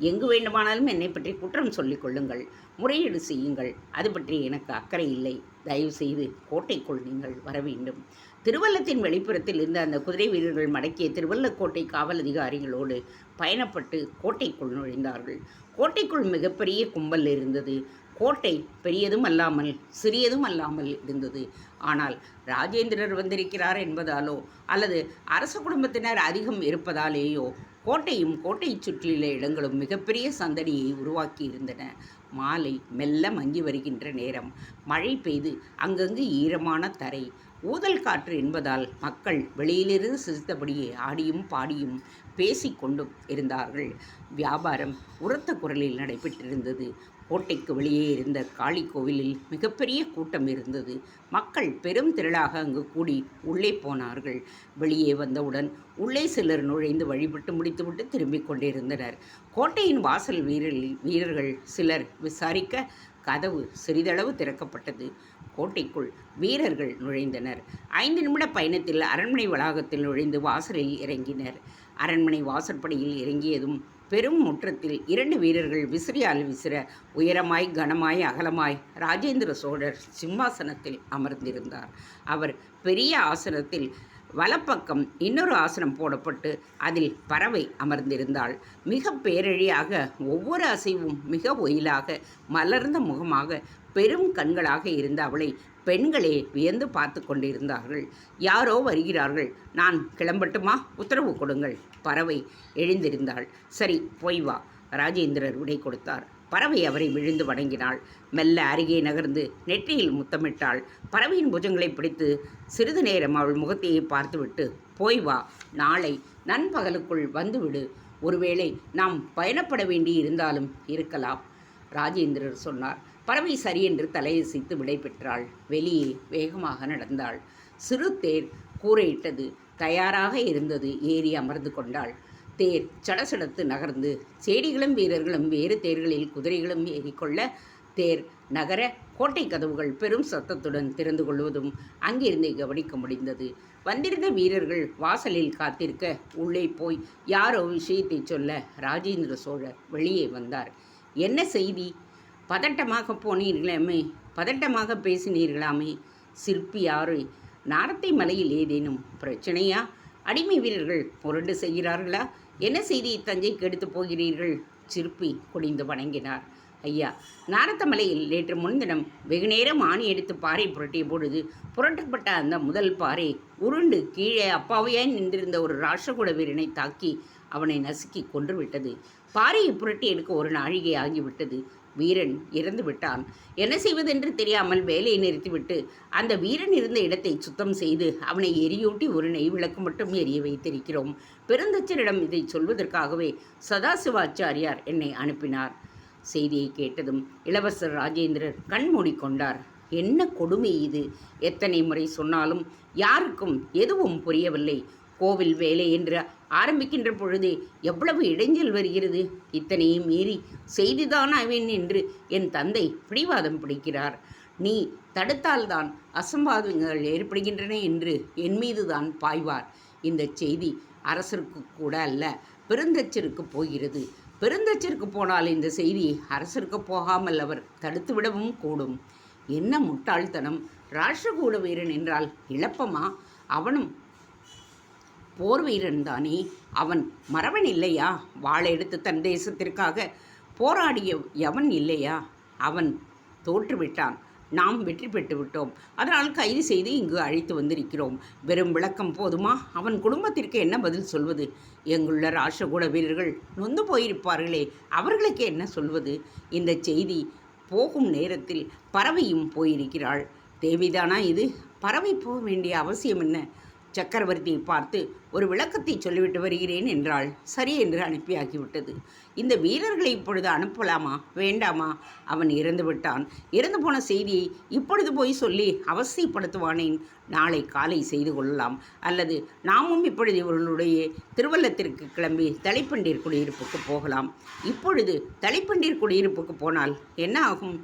எங்கு வேண்டுமானாலும் என்னை பற்றி குற்றம் சொல்லிக் கொள்ளுங்கள், முறையீடு செய்யுங்கள். அது பற்றி எனக்கு அக்கறை இல்லை. தயவு செய்து கோட்டைக்குள் நீங்கள் வர வேண்டும். திருவல்லத்தின் வெளிப்புறத்தில் இருந்த அந்த குதிரை வீரர்கள் மடக்கிய திருவல்லக்கோட்டை காவல் அதிகாரிகளோடு பயணப்பட்டு கோட்டைக்குள் நுழைந்தார்கள். கோட்டைக்குள் மிகப்பெரிய கும்பல் இருந்தது. கோட்டை பெரியதும் அல்லாமல் சிறியதும் அல்லாமல் இருந்தது. ஆனால் ராஜேந்திரர் வந்திருக்கிறார் என்பதாலோ அல்லது அரச குடும்பத்தினர் அதிகம் இருப்பதாலேயோ கோட்டையும் கோட்டையை சுற்றியுள்ள இடங்களும் மிகப்பெரிய சந்தடியை உருவாக்கி இருந்தன. மாலை மெல்ல மங்கி வருகின்ற நேரம். மழை பெய்து அங்கங்கு ஈரமான தரை. ஊதல் காற்று என்பதால் மக்கள் வெளியிலிருந்து சிரித்தபடியே ஆடியும் பாடியும் பேசிக்கொண்டும் இருந்தார்கள். வியாபாரம் உரத்த குரலில் நடைபெற்றிருந்தது. கோட்டைக்கு வெளியே இருந்த காளி கோவிலில் மிகப்பெரிய கூட்டம் இருந்தது. மக்கள் பெரும் திரளாக அங்கு கூடி உள்ளே போனார்கள். வெளியே வந்தவுடன் உள்ளே சிலர் நுழைந்து வழிபட்டு முடித்துவிட்டு திரும்பிக் கொண்டிருந்தனர். கோட்டையின் வாசல் வீரர்கள் சிலர் விசாரிக்க கதவு சிறிதளவு திறக்கப்பட்டது. கோட்டைக்குள் வீரர்கள் நுழைந்தனர். 5 நிமிட பயணத்தில் அரண்மனை வளாகத்தில் நுழைந்து வாசலில் இறங்கினர். அரண்மனை வாசற்படியில் இறங்கியதும் பெரும் முற்றத்தில் 2 வீரர்கள் விசிறியால் விசிற உயரமாய் கனமாய் அகலமாய் ராஜேந்திர சோழர் சிம்மாசனத்தில் அமர்ந்திருந்தார். அவர் பெரிய ஆசனத்தில் வலப்பக்கம் இன்னொரு ஆசனம் போடப்பட்டு அதில் பறவை அமர்ந்திருந்தாள். மிக பேரழியாக ஒவ்வொரு அசைவும் மிக ஒயிலாக மலர்ந்த முகமாக பெரும் கண்களாக இருந்த அவளை பெண்களே வியந்து பார்த்து கொண்டிருந்தார்கள். யாரோ வருகிறார்கள், நான் கிளம்பட்டுமா? உத்தரவு கொடுங்கள். பறவை எழுந்திருந்தாள். சரி, போய் வா. ராஜேந்திரர் விடை கொடுத்தார். பறவை அவரை விழுந்து வணங்கினாள். மெல்ல அருகே நகர்ந்து நெற்றியில் முத்தமிட்டாள். பறவையின் புஜங்களை பிடித்து சிறிது நேரம் அவள் முகத்தையே பார்த்துவிட்டு, போய் வா, நாளை நண்பகலுக்குள் வந்துவிடு. ஒருவேளை நாம் பயணப்பட வேண்டி இருந்தாலும் இருக்கலாம், ராஜேந்திரர் சொன்னார். பறவை சரியென்று தலையசைத்து விடை பெற்றாள். வெளியே வேகமாக நடந்தாள். சிறு தேர் கூரையிட்டது. தயாராக இருந்தது. ஏறி அமர்ந்து கொண்டாள். தேர் சடசடத்து நகர்ந்து சேடிகளும் வீரர்களும் வேறு தேர்களில் குதிரைகளும் ஏறிக்கொள்ள தேர் நகர கோட்டை கதவுகள் பெரும் சத்தத்துடன் திறந்து கொள்வதும் அங்கிருந்து கவனிக்க முடிந்தது. வந்திருந்த வீரர்கள் வாசலில் காத்திருக்க உள்ளே போய் யாரோ விஷயத்தை சொல்ல ராஜேந்திர சோழர் வெளியே வந்தார். என்ன செய்தி? பதட்டமாக போனீர்களாமே, பதட்டமாக பேசினீர்களாமே. சிற்பி யாரு? நாரத்தை மலையில் ஏதேனும் பிரச்சனையா? அடிமை வீரர்கள் புரண்டு செய்கிறார்களா? என்ன செய்தி தஞ்சைக்கு எடுத்து போகிறீர்கள்? சிற்பி குனிந்து வணங்கினார். ஐயா, நாரத்தமலையில் நேற்று முன்தினம் வெகுநேரம் ஆணி எடுத்து பாறை புரட்டிய பொழுது புரட்டப்பட்ட அந்த முதல் பாறை உருண்டு கீழே அப்பாவையாய் நின்றிருந்த ஒரு ராஷ்டிரகூட வீரனை தாக்கி அவனை நசுக்கி கொன்றுவிட்டது. பாறையை புரட்டி எடுக்க ஒரு நாழிகை ஆகிவிட்டது. வீரன் இறந்து விட்டான். என்ன செய்வதென்று தெரியாமல் வேலையை நிறுத்திவிட்டு அந்த வீரன் இருந்த இடத்தை சுத்தம் செய்து அவனை எரியூட்டி ஒரு நெய் விளக்கு மட்டும் எரிய வைத்திருக்கிறோம். பெருந்தச்சரிடம் இதை சொல்வதற்காகவே சதாசிவாச்சாரியார் என்னை அனுப்பினார். செய்தியை கேட்டதும் இளவரசர் ராஜேந்திரர் கண் மூடிக்கொண்டார். என்ன கொடுமை இது! எத்தனை முறை சொன்னாலும் யாருக்கும் எதுவும் புரியவில்லை. கோவில் வேலை என்று ஆரம்பிக்கின்ற பொழுதே எவ்வளவு இடைஞ்சல் வருகிறது. இத்தனையும் மீறி செய்திதான் அவன் என்று என் தந்தை பிடிவாதம் பிடிக்கிறார். நீ தடுத்தால்தான் அசம்பாவிதங்கள் ஏற்படுகின்றன என்று என் மீதுதான் பாய்வார். இந்த செய்தி அரசருக்கு கூட அல்ல, பெருந்தச்சருக்கு போகிறது. பெருந்தச்சருக்கு போனால் இந்த செய்தி அரசருக்கு போகாமல் அவர் தடுத்துவிடவும் கூடும். என்ன முட்டாள்தனம்! ராஷ்டிரகூட வீரன் என்றால் இழப்பமா? அவனும் போர் வீரன் தானே. அவன் மறவன் இல்லையா? வாளை எடுத்து தன் தேசத்திற்காக போராடிய எவன் இல்லையா? அவன் தோற்றுவிட்டான். நாம் வெற்றி பெற்று விட்டோம். அதனால் கைது செய்து இங்கு அழைத்து வந்திருக்கிறோம். வெறும் விளக்கம் போதுமா? அவன் குடும்பத்திற்கு என்ன பதில் சொல்வது? எங்குள்ள ராஷ்டிரகூட வீரர்கள் நொந்து போயிருப்பார்களே, அவர்களுக்கு என்ன சொல்வது? இந்த செய்தி போகும் நேரத்தில் பறவையும் போயிருக்கிறாள். தேவிதானா இது? பறவை போக வேண்டிய அவசியம் என்ன? சக்கரவர்த்தியை பார்த்து ஒரு விளக்கத்தை சொல்லிவிட்டு வருகிறேன் என்றாள். சரி என்று அனுப்பியாகிவிட்டது. இந்த வீரர்களை இப்பொழுது அனுப்பலாமா வேண்டாமா? அவன் இறந்து விட்டான். இறந்து போன செய்தியை இப்பொழுது போய் சொல்லி அவசியப்படுத்துவானேன்? நாளை காலை செய்து கொள்ளலாம். அல்லது நாமும் இப்பொழுது இவர்களுடைய திருவள்ளத்திற்கு கிளம்பி தலைப்பண்டீர் குடியிருப்புக்கு போகலாம். இப்பொழுது தலைப்பண்டீர் குடியிருப்புக்கு போனால் என்ன ஆகும்?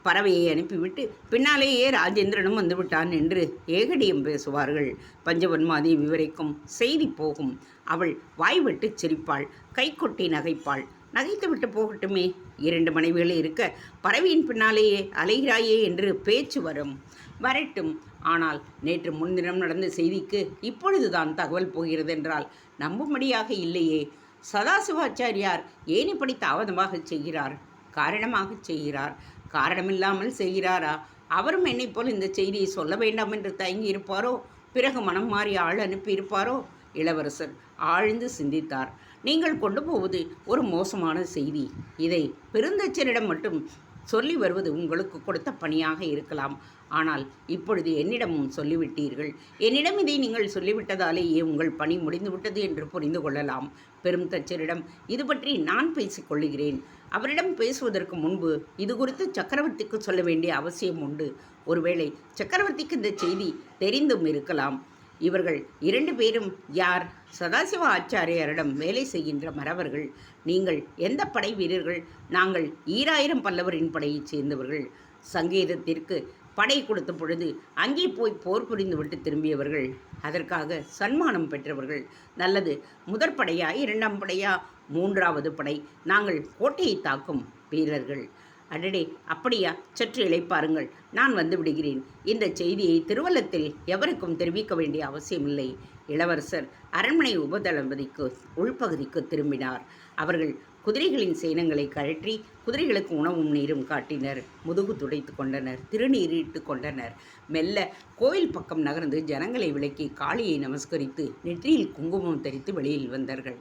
பறவையை அனுப்பிவிட்டு பின்னாலேயே ராஜேந்திரனும் வந்துவிட்டான் என்று ஏகடியம் பேசுவார்கள். பஞ்சவன்மாதேவி வரைக்கும் செய்தி போகும். அவள் வாய்விட்டு சிரிப்பாள், கை கொட்டி நகைப்பாள். நகைத்துவிட்டு போகட்டுமே. 2 மனைவிகள் இருக்க பறவையின் பின்னாலேயே அலைகிறாயே என்று பேச்சு வரட்டும். ஆனால் நேற்று முன்தினம் நடந்த செய்திக்கு இப்பொழுதுதான் தகவல் போகிறது என்றால் நம்பும்படியாக இல்லையே. சதாசிவாச்சாரியார் ஏன் இப்படி தாமதமாக செய்கிறார்? காரணமாக செய்கிறார். காரணமில்லாமல் செய்கிறாரா? அவரும் என்னை போல் இந்த செய்தியை சொல்ல வேண்டாம் என்று தயங்கி இருப்பாரோ? பிறகு மனம் மாறி ஆள் அனுப்பியிருப்பாரோ? இளவரசர் ஆழ்ந்து சிந்தித்தார். நீங்கள் கொண்டு போவது ஒரு மோசமான செய்தி. இதை பெருந்தச்சரிடம் மட்டும் சொல்லி வருவது உங்களுக்கு கொடுத்த பணியாக இருக்கலாம். ஆனால் இப்பொழுது என்னிடமும் சொல்லிவிட்டீர்கள். என்னிடம் இதை நீங்கள் சொல்லிவிட்டதாலேயே உங்கள் பணி முடிந்துவிட்டது என்று புரிந்து கொள்ளலாம். பெருந்தச்சரிடம் இது பற்றி நான் பேசிக்கொள்ளுகிறேன். அவரிடம் பேசுவதற்கு முன்பு இது குறித்து சக்கரவர்த்திக்கு சொல்ல வேண்டிய அவசியம் உண்டு. ஒருவேளை சக்கரவர்த்திக்கு இந்த செய்தி தெரிந்தும் இருக்கலாம். இவர்கள் 2 பேரும் யார்? சதாசிவ ஆச்சாரியாரிடம் வேலை செய்கின்ற மறவர்கள். நீங்கள் எந்த படை வீரர்கள்? நாங்கள் 2000 பல்லவரின் படையைச் சேர்ந்தவர்கள். சங்கேதத்திற்கு படை கொடுத்த பொழுது அங்கே போய் போர் புரிந்துவிட்டு திரும்பியவர்கள். அதற்காக சன்மானம் பெற்றவர்கள். நல்லது, முதற்படையா 2ஆம் படையா 3வது படை? நாங்கள் கோட்டையை தாக்கும் வீரர்கள். அடடே, அப்படியா? சற்று இளைப்பாருங்கள், நான் வந்து விடுகிறேன். இந்த செய்தியை திருவள்ளத்தில் எவருக்கும் தெரிவிக்க வேண்டிய அவசியமில்லை. இளவரசர் அரண்மனை உபதளபதிக்கு உள்பகுதிக்கு திரும்பினார். அவர்கள் குதிரைகளின் சேனங்களை கழற்றி குதிரைகளுக்கு உணவும் நீரும் காட்டினர். முதுகு துடைத்து கொண்டனர், திருநீரிட்டு கொண்டனர். மெல்ல கோயில் பக்கம் நகர்ந்து ஜனங்களை விலக்கி காளியை நமஸ்கரித்து நெற்றியில் குங்குமம் தரித்து வெளியில் வந்தார்கள்.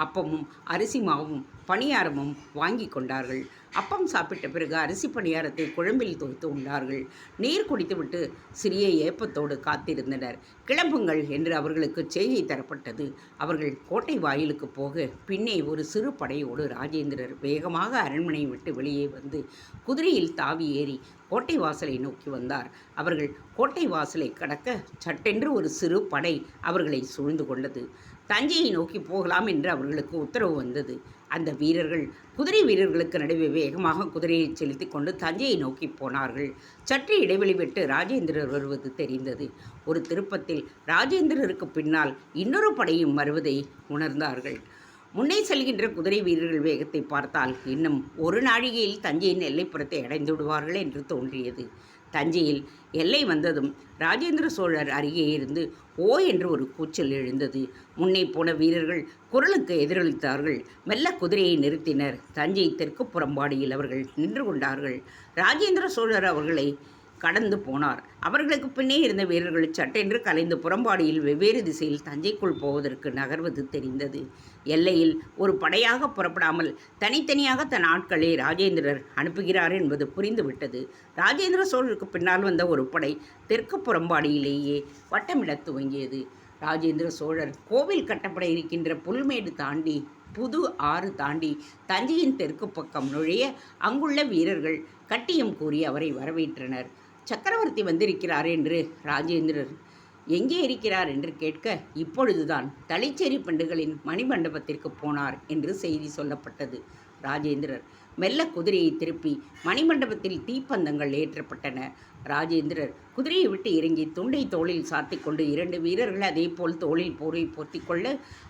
அப்பமும் அரிசி மாவும் பணியாரமும் வாங்கி கொண்டார்கள். அப்பம் சாப்பிட்ட பிறகு அரிசி பணியாரத்தை குழம்பில் தோய்த்து உண்டார்கள். நீர் குடித்துவிட்டு சிறிய ஏப்பத்தோடு காத்திருந்தனர். கிளம்புங்கள் என்று அவர்களுக்கு செய்தி தரப்பட்டது. அவர்கள் கோட்டை வாயிலுக்கு போக பின்னே ஒரு சிறு படையோடு ராஜேந்திரர் வேகமாக அரண்மனையை விட்டு வெளியே வந்து குதிரையில் தாவி ஏறி கோட்டை வாசலை நோக்கி வந்தார். அவர்கள் கோட்டை வாசலை கடக்க சட்டென்று ஒரு சிறு படை அவர்களை சூழ்ந்து கொண்டது. தஞ்சையை நோக்கி போகலாம் என்று அவர்களுக்கு உத்தரவு வந்தது. அந்த வீரர்கள் குதிரை வீரர்களுக்கு நடுவே வேகமாக குதிரையை செலுத்தி கொண்டு தஞ்சையை நோக்கி போனார்கள். சற்று இடைவெளி விட்டு ராஜேந்திரர் வருவது தெரிந்தது. ஒரு திருப்பத்தில் ராஜேந்திரருக்கு பின்னால் இன்னொரு படையும் வருவதை உணர்ந்தார்கள். முன்னே செல்கின்ற குதிரை வீரர்கள் வேகத்தை பார்த்தால் இன்னும் ஒரு நாழிகையில் தஞ்சையின் எல்லைப்புறத்தை அடைந்து விடுவார்கள் என்று தோன்றியது. தஞ்சையில் எல்லை வந்ததும் ராஜேந்திர சோழர் அருகே இருந்து ஓ என்று ஒரு கூச்சல் எழுந்தது. முன்னே போன வீரர்கள் குரலுக்கு எதிரொலித்தார்கள். மெல்ல குதிரையை நிறுத்தினர். தஞ்சை தெற்கு புறம்பாடியில் அவர்கள் நின்று கொண்டார்கள். ராஜேந்திர சோழர் அவர்களை கடந்து போனார். அவர்களுக்கு பின்னே இருந்த வீரர்கள் சட்டென்று கலைந்து புறம்பாடியில் வெவ்வேறு திசையில் தஞ்சைக்குள் போவதற்கு நகர்வது தெரிந்தது. எல்லையில் ஒரு படையாக புறப்படாமல் தனித்தனியாக தன் ஆட்களை ராஜேந்திரர் அனுப்புகிறார் என்பது புரிந்துவிட்டது. ராஜேந்திர சோழருக்கு பின்னால் வந்த ஒரு படை தெற்கு புறம்பாடியிலேயே வட்டமிட துவங்கியது. ராஜேந்திர சோழர் கோவில் கட்டப்பட இருக்கின்ற புல்மேடு தாண்டி புது ஆறு தாண்டி தஞ்சையின் தெற்கு பக்கம் நுழைய அங்குள்ள வீரர்கள் கட்டியம் கூறி அவரை வரவேற்றனர். சக்கரவர்த்தி வந்திருக்கிறார் என்று ராஜேந்திரர் எங்கே இருக்கிறார் என்று கேட்க, இப்பொழுதுதான் தளிச்சேரி பண்டுகளின் மணிமண்டபத்திற்கு போனார் என்று செய்தி சொல்லப்பட்டது. ராஜேந்திரர் மெல்ல குதிரையை திருப்பி மணிமண்டபத்தில் தீப்பந்தங்கள் ஏற்றப்பட்டன. ராஜேந்திரர் குதிரையை விட்டு இறங்கி துண்டை தோளில் சாத்தி கொண்டு 2 வீரர்கள் அதேபோல் தோளில் போரை போர்த்தி கொள்ள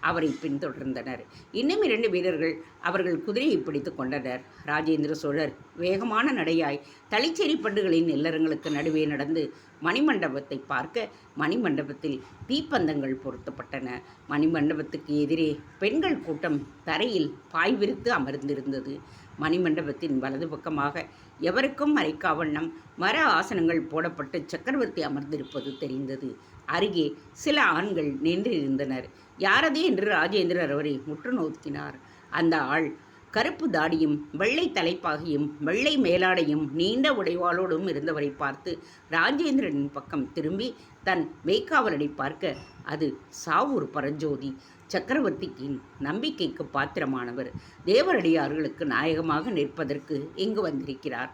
அவரை பின்தொடர்ந்தனர். இன்னும் 2 வீரர்கள் அவர்கள் குதிரையை பிடித்து கொண்டனர். ராஜேந்திர சோழர் வேகமான நடையாய் தளிச்சேரி பண்டுகளின் இல்லறங்களுக்கு நடுவே நடந்து மணிமண்டபத்தை பார்க்க, மணிமண்டபத்தில் தீப்பந்தங்கள் பொருத்தப்பட்டன. மணிமண்டபத்துக்கு எதிரே பெண்கள் கூட்டம் தரையில் பாய் விரித்து அமர்ந்திருந்தது. மணிமண்டபத்தின் வலது பக்கமாக எவருக்கும் மறைக்கா வண்ணம் மர ஆசனங்கள் போடப்பட்டு சக்கரவர்த்தி அமர்ந்திருப்பது தெரிந்தது. அருகே சில ஆண்கள் நின்றிருந்தனர். யாரது என்று ராஜேந்திரர் அவரை முற்று நோக்கினார். அந்த ஆள் கருப்பு தாடியும் வெள்ளை தலைப்பாகியும் வெள்ளை மேலாடையும் நீண்ட உடைவாளோடும் இருந்தவரை பார்த்து ராஜேந்திரனின் பக்கம் திரும்பி தன் மெய்க்காவலனை பார்க்க, அது சாவூர் பரஞ்சோதி. சக்கரவர்த்திக்கு நம்பிக்கைக்கு பாத்திரமானவர். தேவரடியார்களுக்கு நாயகமாக நிற்பதற்கு இங்கு வந்திருக்கிறார்.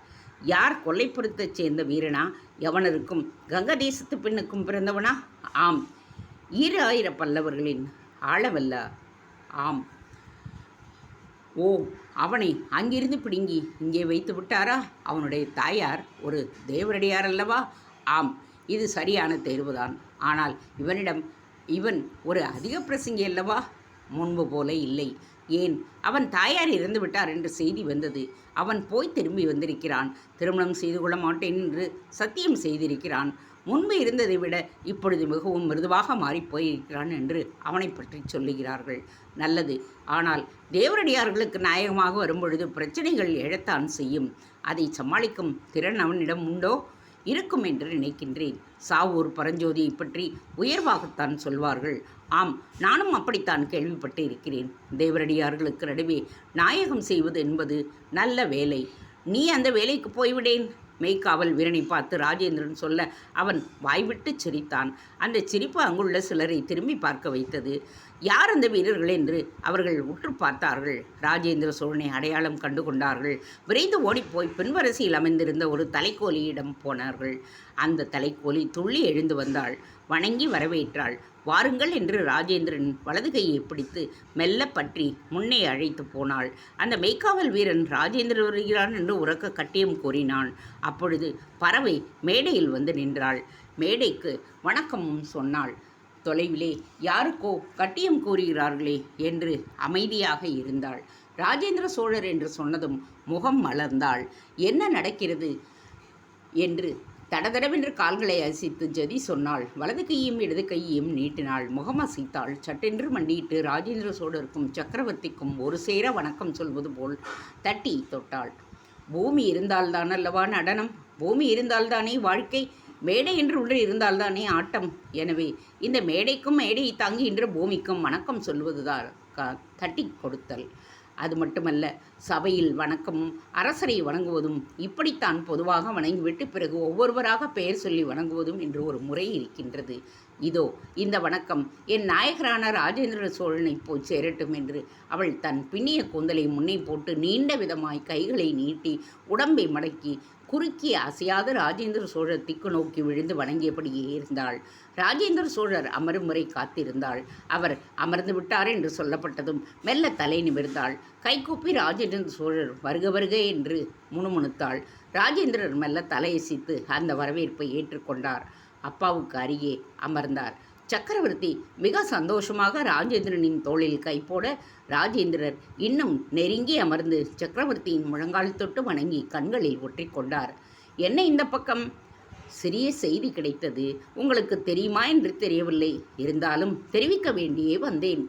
யார் கொல்லைப்புறத்தைச் சேர்ந்த வீரனா? எவனருக்கும் கங்க தேசத்து பெண்ணுக்கும் பிறந்தவனா? ஆம். 2000 பல்லவர்களின் ஆளவல்ல. ஆம். ஓ, அவனை அங்கிருந்து பிடுங்கி இங்கே வைத்து விட்டாரா? அவனுடைய தாயார் ஒரு தேவரடியார் அல்லவா? ஆம், இது சரியான தேர்வுதான். ஆனால் இவன் ஒரு அதிக பிரசங்கி அல்லவா? முன்பு போல இல்லை. ஏன், அவன் தாயார் இறந்து விட்டார் என்று செய்தி வந்தது. அவன் போய் திரும்பி வந்திருக்கிறான். திருமணம் செய்து கொள்ள மாட்டேன் என்று சத்தியம் செய்திருக்கிறான். முன்பு இருந்ததை விட இப்பொழுது மிகவும் மிருதுவாக மாறிப்போயிருக்கிறான் என்று அவனை பற்றி சொல்லுகிறார்கள். நல்லது. ஆனால் தேவரடியார்களுக்கு நாயகமாக வரும்பொழுது பிரச்சனைகள் எழத்தான் செய்யும். அதை சமாளிக்கும் திறன் அவனிடம் உண்டோ? இருக்கும் என்று நினைக்கின்றேன். சாவூர் பரஞ்சோதியை பற்றி உயர்வாகத்தான் சொல்வார்கள். ஆம், நானும் அப்படித்தான் கேள்விப்பட்டு இருக்கிறேன். தேவரடியார்களுக்கு நடுவே நாயகம் செய்வது என்பது நல்ல வேலை. நீ அந்த வேலைக்கு போய்விடேன். மெய்க்காவல் வீரனை பார்த்து ராஜேந்திரன் சொல்ல அவன் வாய்விட்டு சிரித்தான். அந்த சிரிப்பு அங்குள்ள சிலரை திரும்பி பார்க்க வைத்தது. யார் அந்த வீரர்கள் என்று அவர்கள் உற்று பார்த்தார்கள். ராஜேந்திர சோழனை அடையாளம் கண்டு கொண்டார்கள். விரைந்து ஓடிப்போய் பின்வரிசையில் அமைந்திருந்த ஒரு தலைக்கோலியிடம் போனார்கள். அந்த தலைக்கோலி துள்ளி எழுந்து வந்தாள். வணங்கி வரவேற்றாள். வாருங்கள் என்று ராஜேந்திரன் வலது கையை பிடித்து மெல்ல பற்றி முன்னே அழைத்து போனாள். அந்த மெய்க்காவல் வீரன் ராஜேந்திரன் வருகிறான் என்று உரக்க கட்டியம் கூறினான். அப்பொழுது பறவை மேடையில் வந்து நின்றாள். மேடைக்கு வணக்கமும் சொன்னாள். தொலைவிலே யாருக்கோ கட்டியம் கூறுகிறார்களே என்று அமைதியாக இருந்தாள். ராஜேந்திர சோழர் என்று சொன்னதும் முகம் மலர்ந்தாள். என்ன நடக்கிறது என்று தடதடவென்று கால்களை அசைத்து ஜதி சொன்னாள். வலது கையும் இடது கையையும் நீட்டினாள். முகம் அசைத்தாள். சட்டென்று மண்டியிட்டு ராஜேந்திர சோழருக்கும் சக்கரவர்த்திக்கும் ஒரு சேர வணக்கம் சொல்வது போல் தட்டி தொட்டாள். பூமி இருந்தால்தான் அல்லவா நடனம்? பூமி இருந்தால்தானே வாழ்க்கை? மேடை என்று ஒன்று இருந்தால்தானே ஆட்டம். எனவே இந்த மேடைக்கும் மேடையை தாங்குகின்ற பூமிக்கும் வணக்கம் சொல்வதுதான் தட்டி கொடுத்தல். அது மட்டுமல்ல, சபையில் வணக்கமும் அரசரை வணங்குவதும் இப்படித்தான் பொதுவாக வணங்கிவிட்டு பிறகு ஒவ்வொருவராக பெயர் சொல்லி வணங்குவதும் என்று ஒரு முறை இருக்கின்றது. இதோ இந்த வணக்கம் என் நாயகரான ராஜேந்திர சோழனை போய் சேரட்டும் என்று அவள் தன் பின்னிய கூந்தலை முன்னே போட்டு நீண்ட விதமாய் கைகளை நீட்டி உடம்பை மடக்கி குறுக்கி அசையாத ராஜேந்திர சோழர் திக்கு நோக்கி விழுந்து வணங்கியபடியே இருந்தாள். ராஜேந்திர சோழர் அமரும் முறை காத்திருந்தாள். அவர் அமர்ந்து விட்டார் என்று சொல்லப்பட்டதும் மெல்ல தலை நிமிர்ந்தாள். கைகூப்பி ராஜேந்திர சோழர் வருக வருக என்று முணுமுணுத்தாள். ராஜேந்திரர் மெல்ல தலையசித்து அந்த வரவேற்பை ஏற்றுக்கொண்டார். அப்பாவுக்கு அருகே அமர்ந்தார். சக்கரவர்த்தி மிக சந்தோஷமாக ராஜேந்திரனின் தோளில் கை போட ராஜேந்திரர் இன்னும் நெருங்கி அமர்ந்து சக்கரவர்த்தியின் முழங்கால் தொட்டு வணங்கி கண்களில் ஒற்றிக்கொண்டார். என்ன இந்த பக்கம்? சிறிய செய்தி கிடைத்தது. உங்களுக்கு தெரியுமா என்று தெரியவில்லை. இருந்தாலும் தெரிவிக்க வேண்டியே வந்தேன்.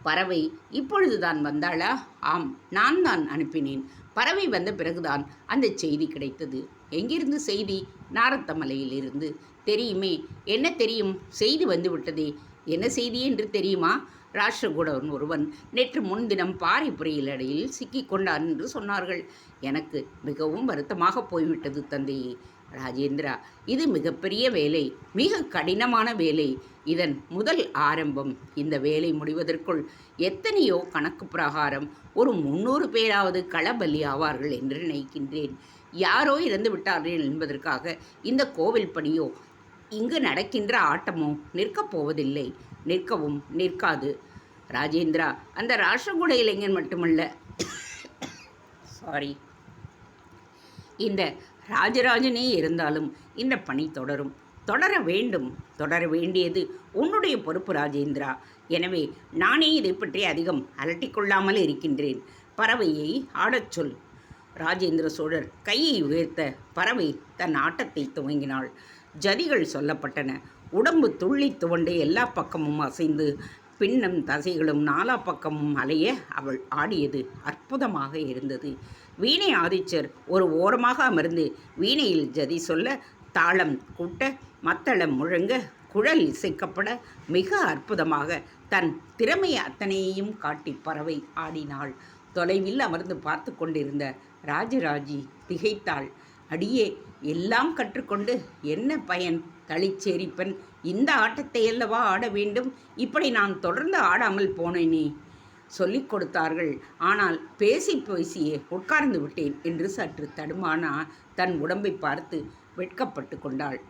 பறவை இப்பொழுதுதான் வந்தாளா? ஆம், நான் தான் அனுப்பினேன். பறவை வந்த பிறகுதான் அந்த செய்தி கிடைத்தது. எங்கிருந்து செய்தி? நாரத்தமலையிலிருந்து. தெரியுமே. என்ன தெரியும்? செய்தி வந்துவிட்டதே. என்ன செய்தி என்று தெரியுமா? ராஷ்டிரகூடன் ஒருவன் நேற்று முன்தினம் பாரிப்புரையில் அடையில் சிக்கிக் கொண்டான் என்று சொன்னார்கள். எனக்கு மிகவும் வருத்தமாக போய்விட்டது தந்தையே. ராஜேந்திரா, இது மிகப்பெரிய வேலை, மிக கடினமான வேலை. இதன் முதல் ஆரம்பம். இந்த வேலை முடிவதற்குள் எத்தனையோ கணக்கு பிரகாரம் ஒரு 300 பேராவது களபலி ஆவார்கள் என்று நினைக்கின்றேன். யாரோ இறந்து விட்டார்கள் என்பதற்காக இந்த கோவில் பணியோ இங்கு நடக்கின்ற ஆட்டமோ நிற்கப் போவதில்லை. நிற்கவும் நிற்காது. ராஜேந்திரா, அந்த ராஷ்டிரகூட இளைஞன் மட்டுமல்ல, சாரி, இந்த ராஜராஜனே இருந்தாலும் இந்த பணி தொடரும். தொடர வேண்டும். தொடர வேண்டியது உன்னுடைய பொறுப்பு ராஜேந்திரா. எனவே நானே இதை பற்றி அதிகம் அலட்டிக்கொள்ளாமல் இருக்கின்றேன். பறவையை ஆடச் சொல். ராஜேந்திர சோழர் கையை உயர்த்த பறவை தன் ஆட்டத்தை துவங்கினாள். ஜதிகள் சொல்லப்பட்டன. உடம்பு துள்ளி துவண்டு எல்லா பக்கமும் அசைந்து பின்னும் தசைகளும் நாலா பக்கமும் அலைய அவள் ஆடியது அற்புதமாக இருந்தது. வீணை ஆதிச்சர் ஒரு ஓரமாக அமர்ந்து வீணையில் ஜதி சொல்ல, தாளம் கூட்ட, மத்தளம் முழங்க, குழல் இசைக்கப்பட மிக அற்புதமாக தன் திறமை அத்தனையையும் காட்டி பறவை ஆடினாள். தொலைவில் அமர்ந்து பார்த்து கொண்டிருந்த ராஜராஜி திகைத்தாள். அடியே, எல்லாம் கற்றுக்கொண்டு என்ன பயன்? தளிச்சேரிப்பன் இந்த ஆட்டத்தை அல்லவா ஆட வேண்டும். இப்படி நான் தொடர்ந்து ஆடாமல் போனேனே. சொல்லிக் கொடுத்தார்கள். ஆனால் பேசி பேசியே உட்கார்ந்து விட்டேன் என்று சற்று தடுமானா தன் உடம்பை பார்த்து வெட்கப்பட்டு கொண்டாள்.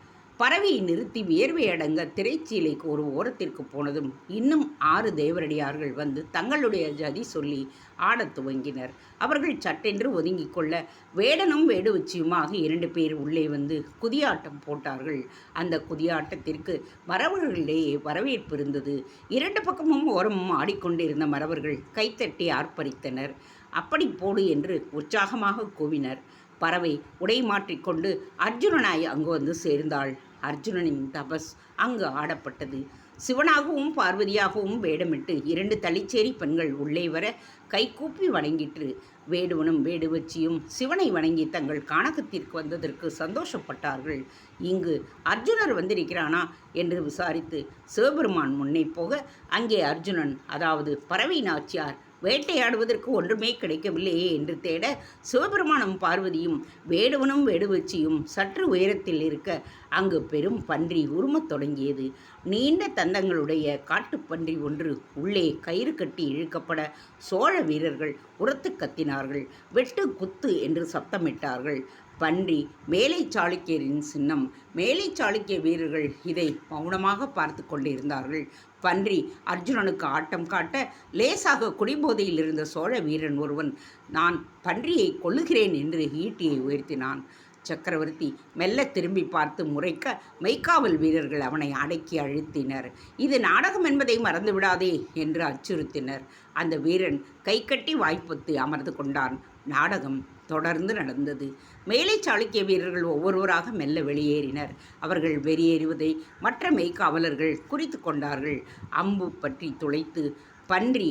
பறவையை நிறுத்தி வியர்வை அடங்க திரைச்சீலைக்கு ஒரு ஓரத்திற்கு போனதும் இன்னும் 6 தேவரடியார்கள் வந்து தங்களுடைய ஜதி சொல்லி ஆடத் துவங்கினர். அவர்கள் சட்டென்று ஒதுங்கிக் கொள்ள வேடனும் வேடுவச்சியுமாக 2 பேர் உள்ளே வந்து குதியாட்டம் போட்டார்கள். அந்த குதியாட்டத்திற்கு மறவர்களிடையே வரவேற்பு இருந்தது. 2 பக்கமும் ஓரமும் ஆடிக்கொண்டிருந்த மறவர்கள் கைத்தட்டி ஆர்ப்பரித்தனர். அப்படி போடு என்று உற்சாகமாக கூவினர். பறவை உடை மாற்றிக்கொண்டு அர்ஜுனனாய் அங்கு வந்து சேர்ந்தாள். அர்ஜுனனின் தபஸ் அங்கு ஆடப்பட்டது. சிவனாகவும் பார்வதியாகவும் வேடமிட்டு 2 தளிச்சேரி பெண்கள் உள்ளே வர கைகூப்பி வணங்கிற்று. வேடுவனும் வேடுவச்சியும் சிவனை வணங்கி தங்கள் கானகத்திற்கு வந்ததற்கு சந்தோஷப்பட்டார்கள். இங்கு அர்ஜுனர் வந்திருக்கிறானா என்று விசாரித்து சிவபெருமான் முன்னே போக அங்கே அர்ஜுனன், அதாவது பறவை நாச்சியார் வேட்டையாடுவதற்கு ஒன்றுமே கிடைக்கவில்லையே என்று தேட சிவபெருமானும் பார்வதியும் வேடுவனும் வேடுவச்சியும் சற்று உயரத்தில் இருக்க அங்கு பெரும் பன்றி உருமத் தொடங்கியது. நீண்ட தந்தங்களுடைய காட்டுப்பன்றி ஒன்று உள்ளே கயிறு கட்டி இழுக்கப்பட சோழ வீரர்கள் உரத்து கத்தினார்கள். வெட்டு குத்து என்று சப்தமிட்டார்கள். பன்றி மேலை சாளுக்கியரின் சின்னம். மேலை சாளுக்கிய வீரர்கள் இதை மௌனமாக பார்த்து கொண்டிருந்தார்கள். பன்றி அர்ஜுனனுக்கு ஆட்டம் காட்ட லேசாக குடிபோதையில் இருந்த சோழ வீரன் ஒருவன், நான் பன்றியை கொல்லுகிறேன் என்று ஈட்டியை உயர்த்தினான். சக்கரவர்த்தி மெல்ல திரும்பி பார்த்து முறைக்க மெய்க்காவல் வீரர்கள் அவனை அடக்கி அழுத்தினர். இது நாடகம் என்பதை மறந்துவிடாதே என்று அச்சுறுத்தினர். அந்த வீரன் கை கட்டி வாய்ப்பொத்தி அமர்ந்து கொண்டான். நாடகம் தொடர்ந்து நடந்தது. மேலை சாளுக்கிய வீரர்கள் ஒவ்வொருவராக மெல்ல வெளியேறினர். அவர்கள் வெளியேறுவதை மற்ற மெய்க்காவலர்கள் குறித்து கொண்டார்கள். அம்பு பற்றி துளைத்து பன்றி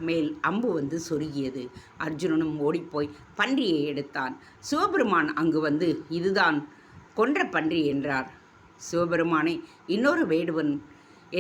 மேல் அம்பு வந்து சொருகியது. அர்ஜுனனும் ஓடிப்போய் பன்றியை எடுத்தான். சிவபெருமான் அங்கு வந்து இதுதான் கொன்ற பன்றி என்றார். சிவபெருமானை இன்னொரு வேடுவன்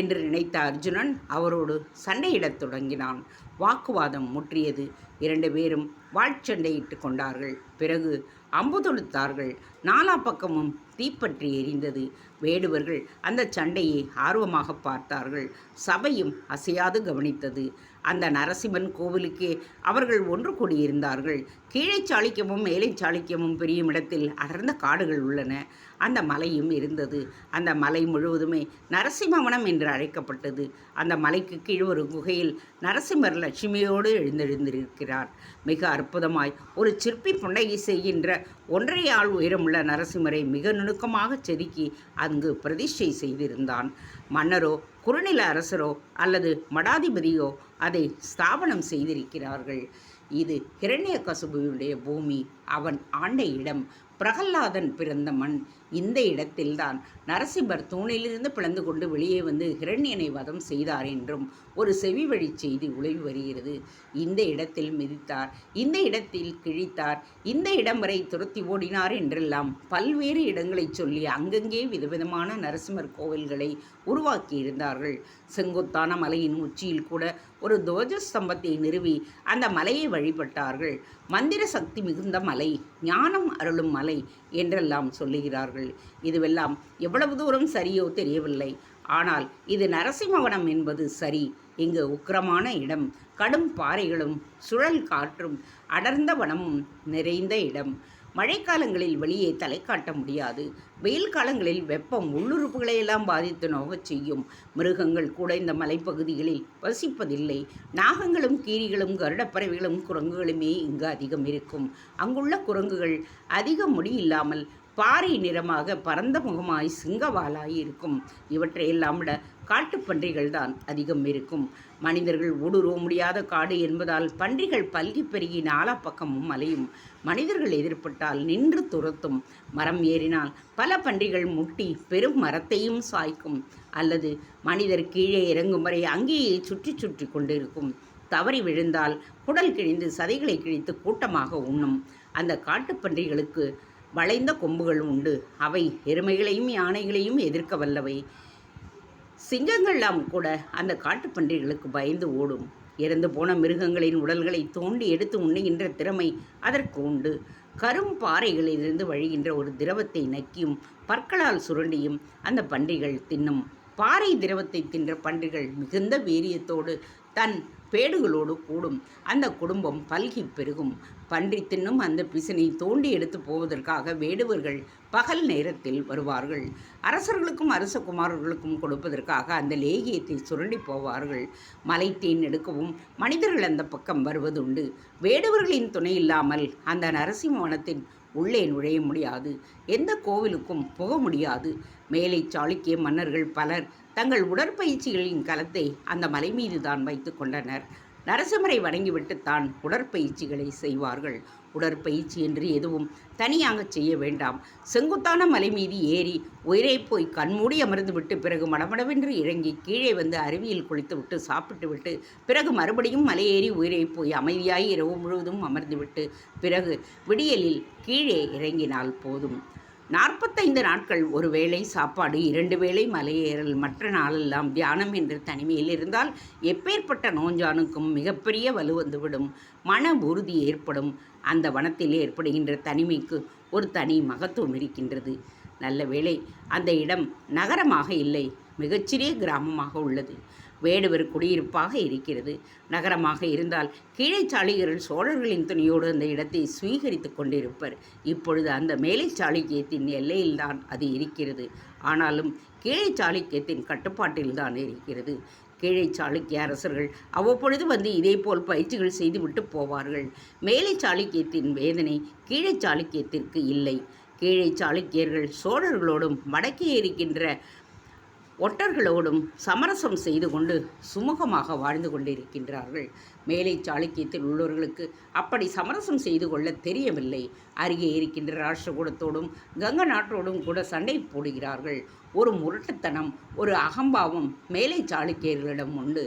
என்று நினைத்த அர்ஜுனன் அவரோடு சண்டையிடத் தொடங்கினான். வாக்குவாதம் முற்றியது. 2 பேரும் வாழ்ச்சண்டையிட்டு கொண்டார்கள். பிறகு அம்பு தொடுத்தார்கள். நாலா பக்கமும் தீப்பற்றி எரிந்தது. வேடுவர்கள் அந்த சண்டையை ஆர்வமாக பார்த்தார்கள். சபையும் அசையாது கவனித்தது. அந்த நரசிம்மன் கோவிலுக்கே அவர்கள் ஒன்று கூடியிருந்தார்கள். கீழே சாளுக்கியமும் மேலை சாளுக்கியமும் பிரியும் இடத்தில் அடர்ந்த காடுகள் உள்ளன. அந்த மலையும் இருந்தது. அந்த மலை முழுவதுமே நரசிம்மவனம் என்று அழைக்கப்பட்டது. அந்த மலைக்கு கீழ் ஒரு குகையில் நரசிம்மர் லட்சுமியோடு எழுந்தெழுந்திருக்கிறார். மிக அற்புதமாய் ஒரு சிற்பி புன்னகை செய்கின்ற 1.5 ஆள் உயரமுள்ள நரசிம்மரை மிக நுணுக்கமாக செதுக்கி அங்கு பிரதிஷ்டை செய்திருந்தான். மன்னரோ குறுநில அரசரோ அல்லது மடாதிபதியோ அதை ஸ்தாபனம் செய்திருக்கிறார்கள். இது ஹிரண்யகசிபுவுடைய பூமி. அவன் ஆண்ட இடம். பிரகல்லாதன் பிறந்த மண். இந்த இடத்தில்தான் நரசிம்மர் தூணிலிருந்து பிளந்து கொண்டு வெளியே வந்து ஹிரண்யனை வதம் செய்தார் என்றும் ஒரு செவி வழி செய்தி உலவி வருகிறது. இந்த இடத்தில் மிதித்தார், இந்த இடத்தில் கிழித்தார், இந்த இடம் வரை துரத்தி ஓடினார் என்றெல்லாம் பல்வேறு இடங்களை சொல்லி அங்கங்கே விதவிதமான நரசிம்மர் கோவில்களை உருவாக்கியிருந்தார்கள். செங்குத்தான மலையின் உச்சியில் கூட ஒரு துவஜஸ்தம்பத்தை நிறுவி அந்த மலையை வழிபட்டார்கள். மந்திர சக்தி மிகுந்த மலை, ஞானம் அருளும் மலை என்றெல்லாம் சொல்லுகிறார்கள். இதுவெல்லாம் எவ்வளவு தூரம் சரியோ தெரியவில்லை. ஆனால் இது நரசிம்மவனம் என்பது சரி. இங்கு உக்கிரமான இடம், கடும் பாறைகளும் சுழல் காற்றும் அடர்ந்த வனமும் நிறைந்த இடம். மழைக்காலங்களில் வெளியே தலை காட்ட முடியாது. வெயில் காலங்களில் வெப்பம் உள்ளுறுப்புகளையெல்லாம் பாதித்து நோகச் செய்யும். மிருகங்கள் கூட இந்த மலைப்பகுதிகளில் வசிப்பதில்லை. நாகங்களும் கீரிகளும் கருடப்பறவைகளும் குரங்குகளுமே இங்கு அதிகம் இருக்கும். அங்குள்ள குரங்குகள் அதிக முடி இல்லாமல் பாறை நிறமாக பரந்த முகமாய் சிங்கவாலாய் இருக்கும். இவற்றையெல்லாம் விட காட்டுப்பன்றிகள் தான் அதிகம் இருக்கும். மனிதர்கள் ஊடுருவ முடியாத காடு என்பதால் பன்றிகள் பல்கி பெருகி நாலா பக்கமும் அலையும். மனிதர்கள் எதிர்பட்டால் நின்று துரத்தும். மரம் ஏறினால் பல பன்றிகள் முட்டி பெரும் மரத்தையும் சாய்க்கும். அல்லது மனிதர் கீழே இறங்கும் வரை அங்கேயே சுற்றி சுற்றி கொண்டிருக்கும். தவறி விழுந்தால் குடல் கிழிந்து சதைகளை கிழித்து கூட்டமாக உண்ணும். அந்த காட்டுப்பன்றிகளுக்கு வளைந்த கொம்புகள் உண்டு. அவை எருமைகளையும் யானைகளையும் எதிர்க்க வல்லவை. சிங்கங்கள்லாம் கூட அந்த காட்டுப்பன்றிகளுக்கு பயந்து ஓடும். இறந்து போன மிருகங்களின் உடல்களை தோண்டி எடுத்து உண்ணுகின்ற திறமை அதற்கு உண்டு. கரும் பாறைகளிலிருந்து வழிகின்ற ஒரு திரவத்தை நக்கியும் பற்களால் சுரண்டியும் அந்த பன்றிகள் தின்னும். பாறை திரவத்தை தின்ற பன்றிகள் மிகுந்த வீரியத்தோடு தன் பேடுகளோடு கூடும். அந்த குடும்பம் பல்கி பெருகும். பன்றி தின்னும் அந்த பிசினை தோண்டி எடுத்து போவதற்காக வேடுவர்கள் பகல் நேரத்தில் வருவார்கள். அரசர்களுக்கும் அரசகுமாரர்களுக்கும் கொடுப்பதற்காக அந்த லேகியத்தை சுரண்டி போவார்கள். மலை தேன் எடுக்கவும் மனிதர்கள் அந்த பக்கம் வருவதுண்டு. வேடுவர்களின் துணை இல்லாமல் அந்த நரசிம்மவனத்தின் உள்ளே நுழைய முடியாது. எந்த கோவிலுக்கும் புக முடியாது. மேலை சாளுக்கிய மன்னர்கள் பலர் தங்கள் உடற்பயிற்சிகளின் கலத்தை அந்த மலை மீது தான் வைத்து கொண்டனர். நரசிம்மரை வணங்கிவிட்டுத்தான் உடற்பயிற்சிகளை செய்வார்கள். உடற்பயிற்சி என்று எதுவும் தனியாக செய்ய வேண்டாம். செங்குத்தான மலை மீது ஏறி உயிரை போய் கண்மூடி அமர்ந்துவிட்டு பிறகு மடமடவென்று இறங்கி கீழே வந்து அருவியில் குளித்துவிட்டு சாப்பிட்டு விட்டு பிறகு மறுபடியும் மலையேறி உயிரை போய் அமைதியாய் இரவு முழுவதும் அமர்ந்துவிட்டு பிறகு விடியலில் கீழே இறங்கினால் போதும். 45 நாட்கள் ஒரு வேளை சாப்பாடு, 2 வேளை மலையேறல், மற்ற நாளெல்லாம் தியானம் என்று தனிமையில் இருந்தால் எப்பேற்பட்ட நோஞ்சானுக்கும் மிகப்பெரிய வலு வந்துவிடும். மன உறுதி ஏற்படும். அந்த வனத்தில் ஏற்படுகின்ற தனிமைக்கு ஒரு தனி மகத்துவம் இருக்கின்றது. நல்ல வேளை அந்த இடம் நகரமாக இல்லை, மிகச்சிறிய கிராமமாக உள்ளது. வேடுவர் குடியிருப்பாக இருக்கிறது. நகரமாக இருந்தால் கீழே சாளுக்கியர்கள் சோழர்களின் துணையோடு அந்த இடத்தை சுவீகரித்து கொண்டிருப்பர். இப்பொழுது அந்த மேலை சாளுக்கியத்தின் எல்லையில்தான் அது இருக்கிறது. ஆனாலும் கீழே சாளுக்கியத்தின் கட்டுப்பாட்டில்தான் இருக்கிறது. கீழே சாளுக்கிய அரசர்கள் அவ்வப்பொழுது வந்து இதேபோல் பயிற்சிகள் செய்துவிட்டு போவார்கள். மேலை சாளுக்கியத்தின் வேதனை கீழே சாளுக்கியத்திற்கு இல்லை. கீழே சாளுக்கியர்கள் சோழர்களோடும் வடக்கே இருக்கின்ற ஒட்டர்களோடும் சமரசம் செய்து கொண்டு சுமூகமாக வாழ்ந்து கொண்டிருக்கின்றார்கள். மேலை சாளுக்கியத்தில் உள்ளவர்களுக்கு அப்படி சமரசம் செய்து கொள்ள தெரியவில்லை. அருகே இருக்கின்ற ராஷ்டிரகூடத்தோடும் கங்க நாட்டோடும் கூட சண்டை போடுகிறார்கள். ஒரு முரட்டுத்தனம், ஒரு அகம்பாவம் மேலை சாளுக்கியர்களிடம் உண்டு.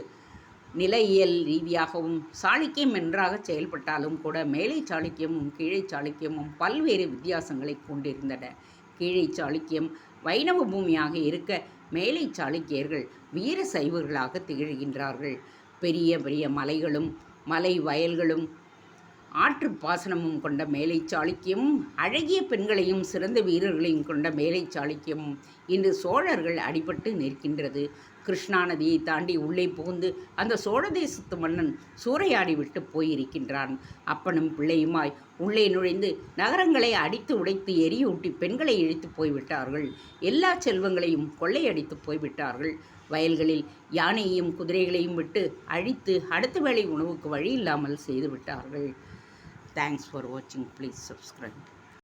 நிலையியல் ரீதியாகவும் சாளுக்கியம் நன்றாக செயல்பட்டாலும் கூட மேலை சாளுக்கியமும் கீழே சாளுக்கியமும் பல்வேறு வித்தியாசங்களை கொண்டிருந்தன. கீழே சாளுக்கியம் வைணவ பூமியாக இருக்க மேலை சாளுக்கியர்கள் வீர சைவர்களாக திகழ்கின்றார்கள். பெரிய பெரிய மலைகளும் மலை வயல்களும் ஆற்று பாசனமும் கொண்ட மேலை சாளுக்கியமும் அழகிய பெண்களையும் சிறந்த வீரர்களையும் கொண்ட மேலை சாளுக்கியமும் இன்று சோழர்கள் அடிபட்டு நிற்கின்றது. கிருஷ்ணா நதியை தாண்டி உள்ளே புகுந்து அந்த சோழ தேசத்து மன்னன் சூறையாடி விட்டு போயிருக்கின்றான். அப்பனும் பிள்ளையுமாய் உள்ளே நுழைந்து நகரங்களை அடித்து உடைத்து எரியூட்டி பெண்களை இழுத்து போய்விட்டார்கள். எல்லா செல்வங்களையும் கொள்ளையடித்து போய்விட்டார்கள். வயல்களில் யானையையும் குதிரைகளையும் விட்டு அழித்து அடுத்த வேளை உணவுக்கு வழி இல்லாமல் செய்து விட்டார்கள். தேங்க்ஸ் ஃபார் வாட்சிங். Please subscribe.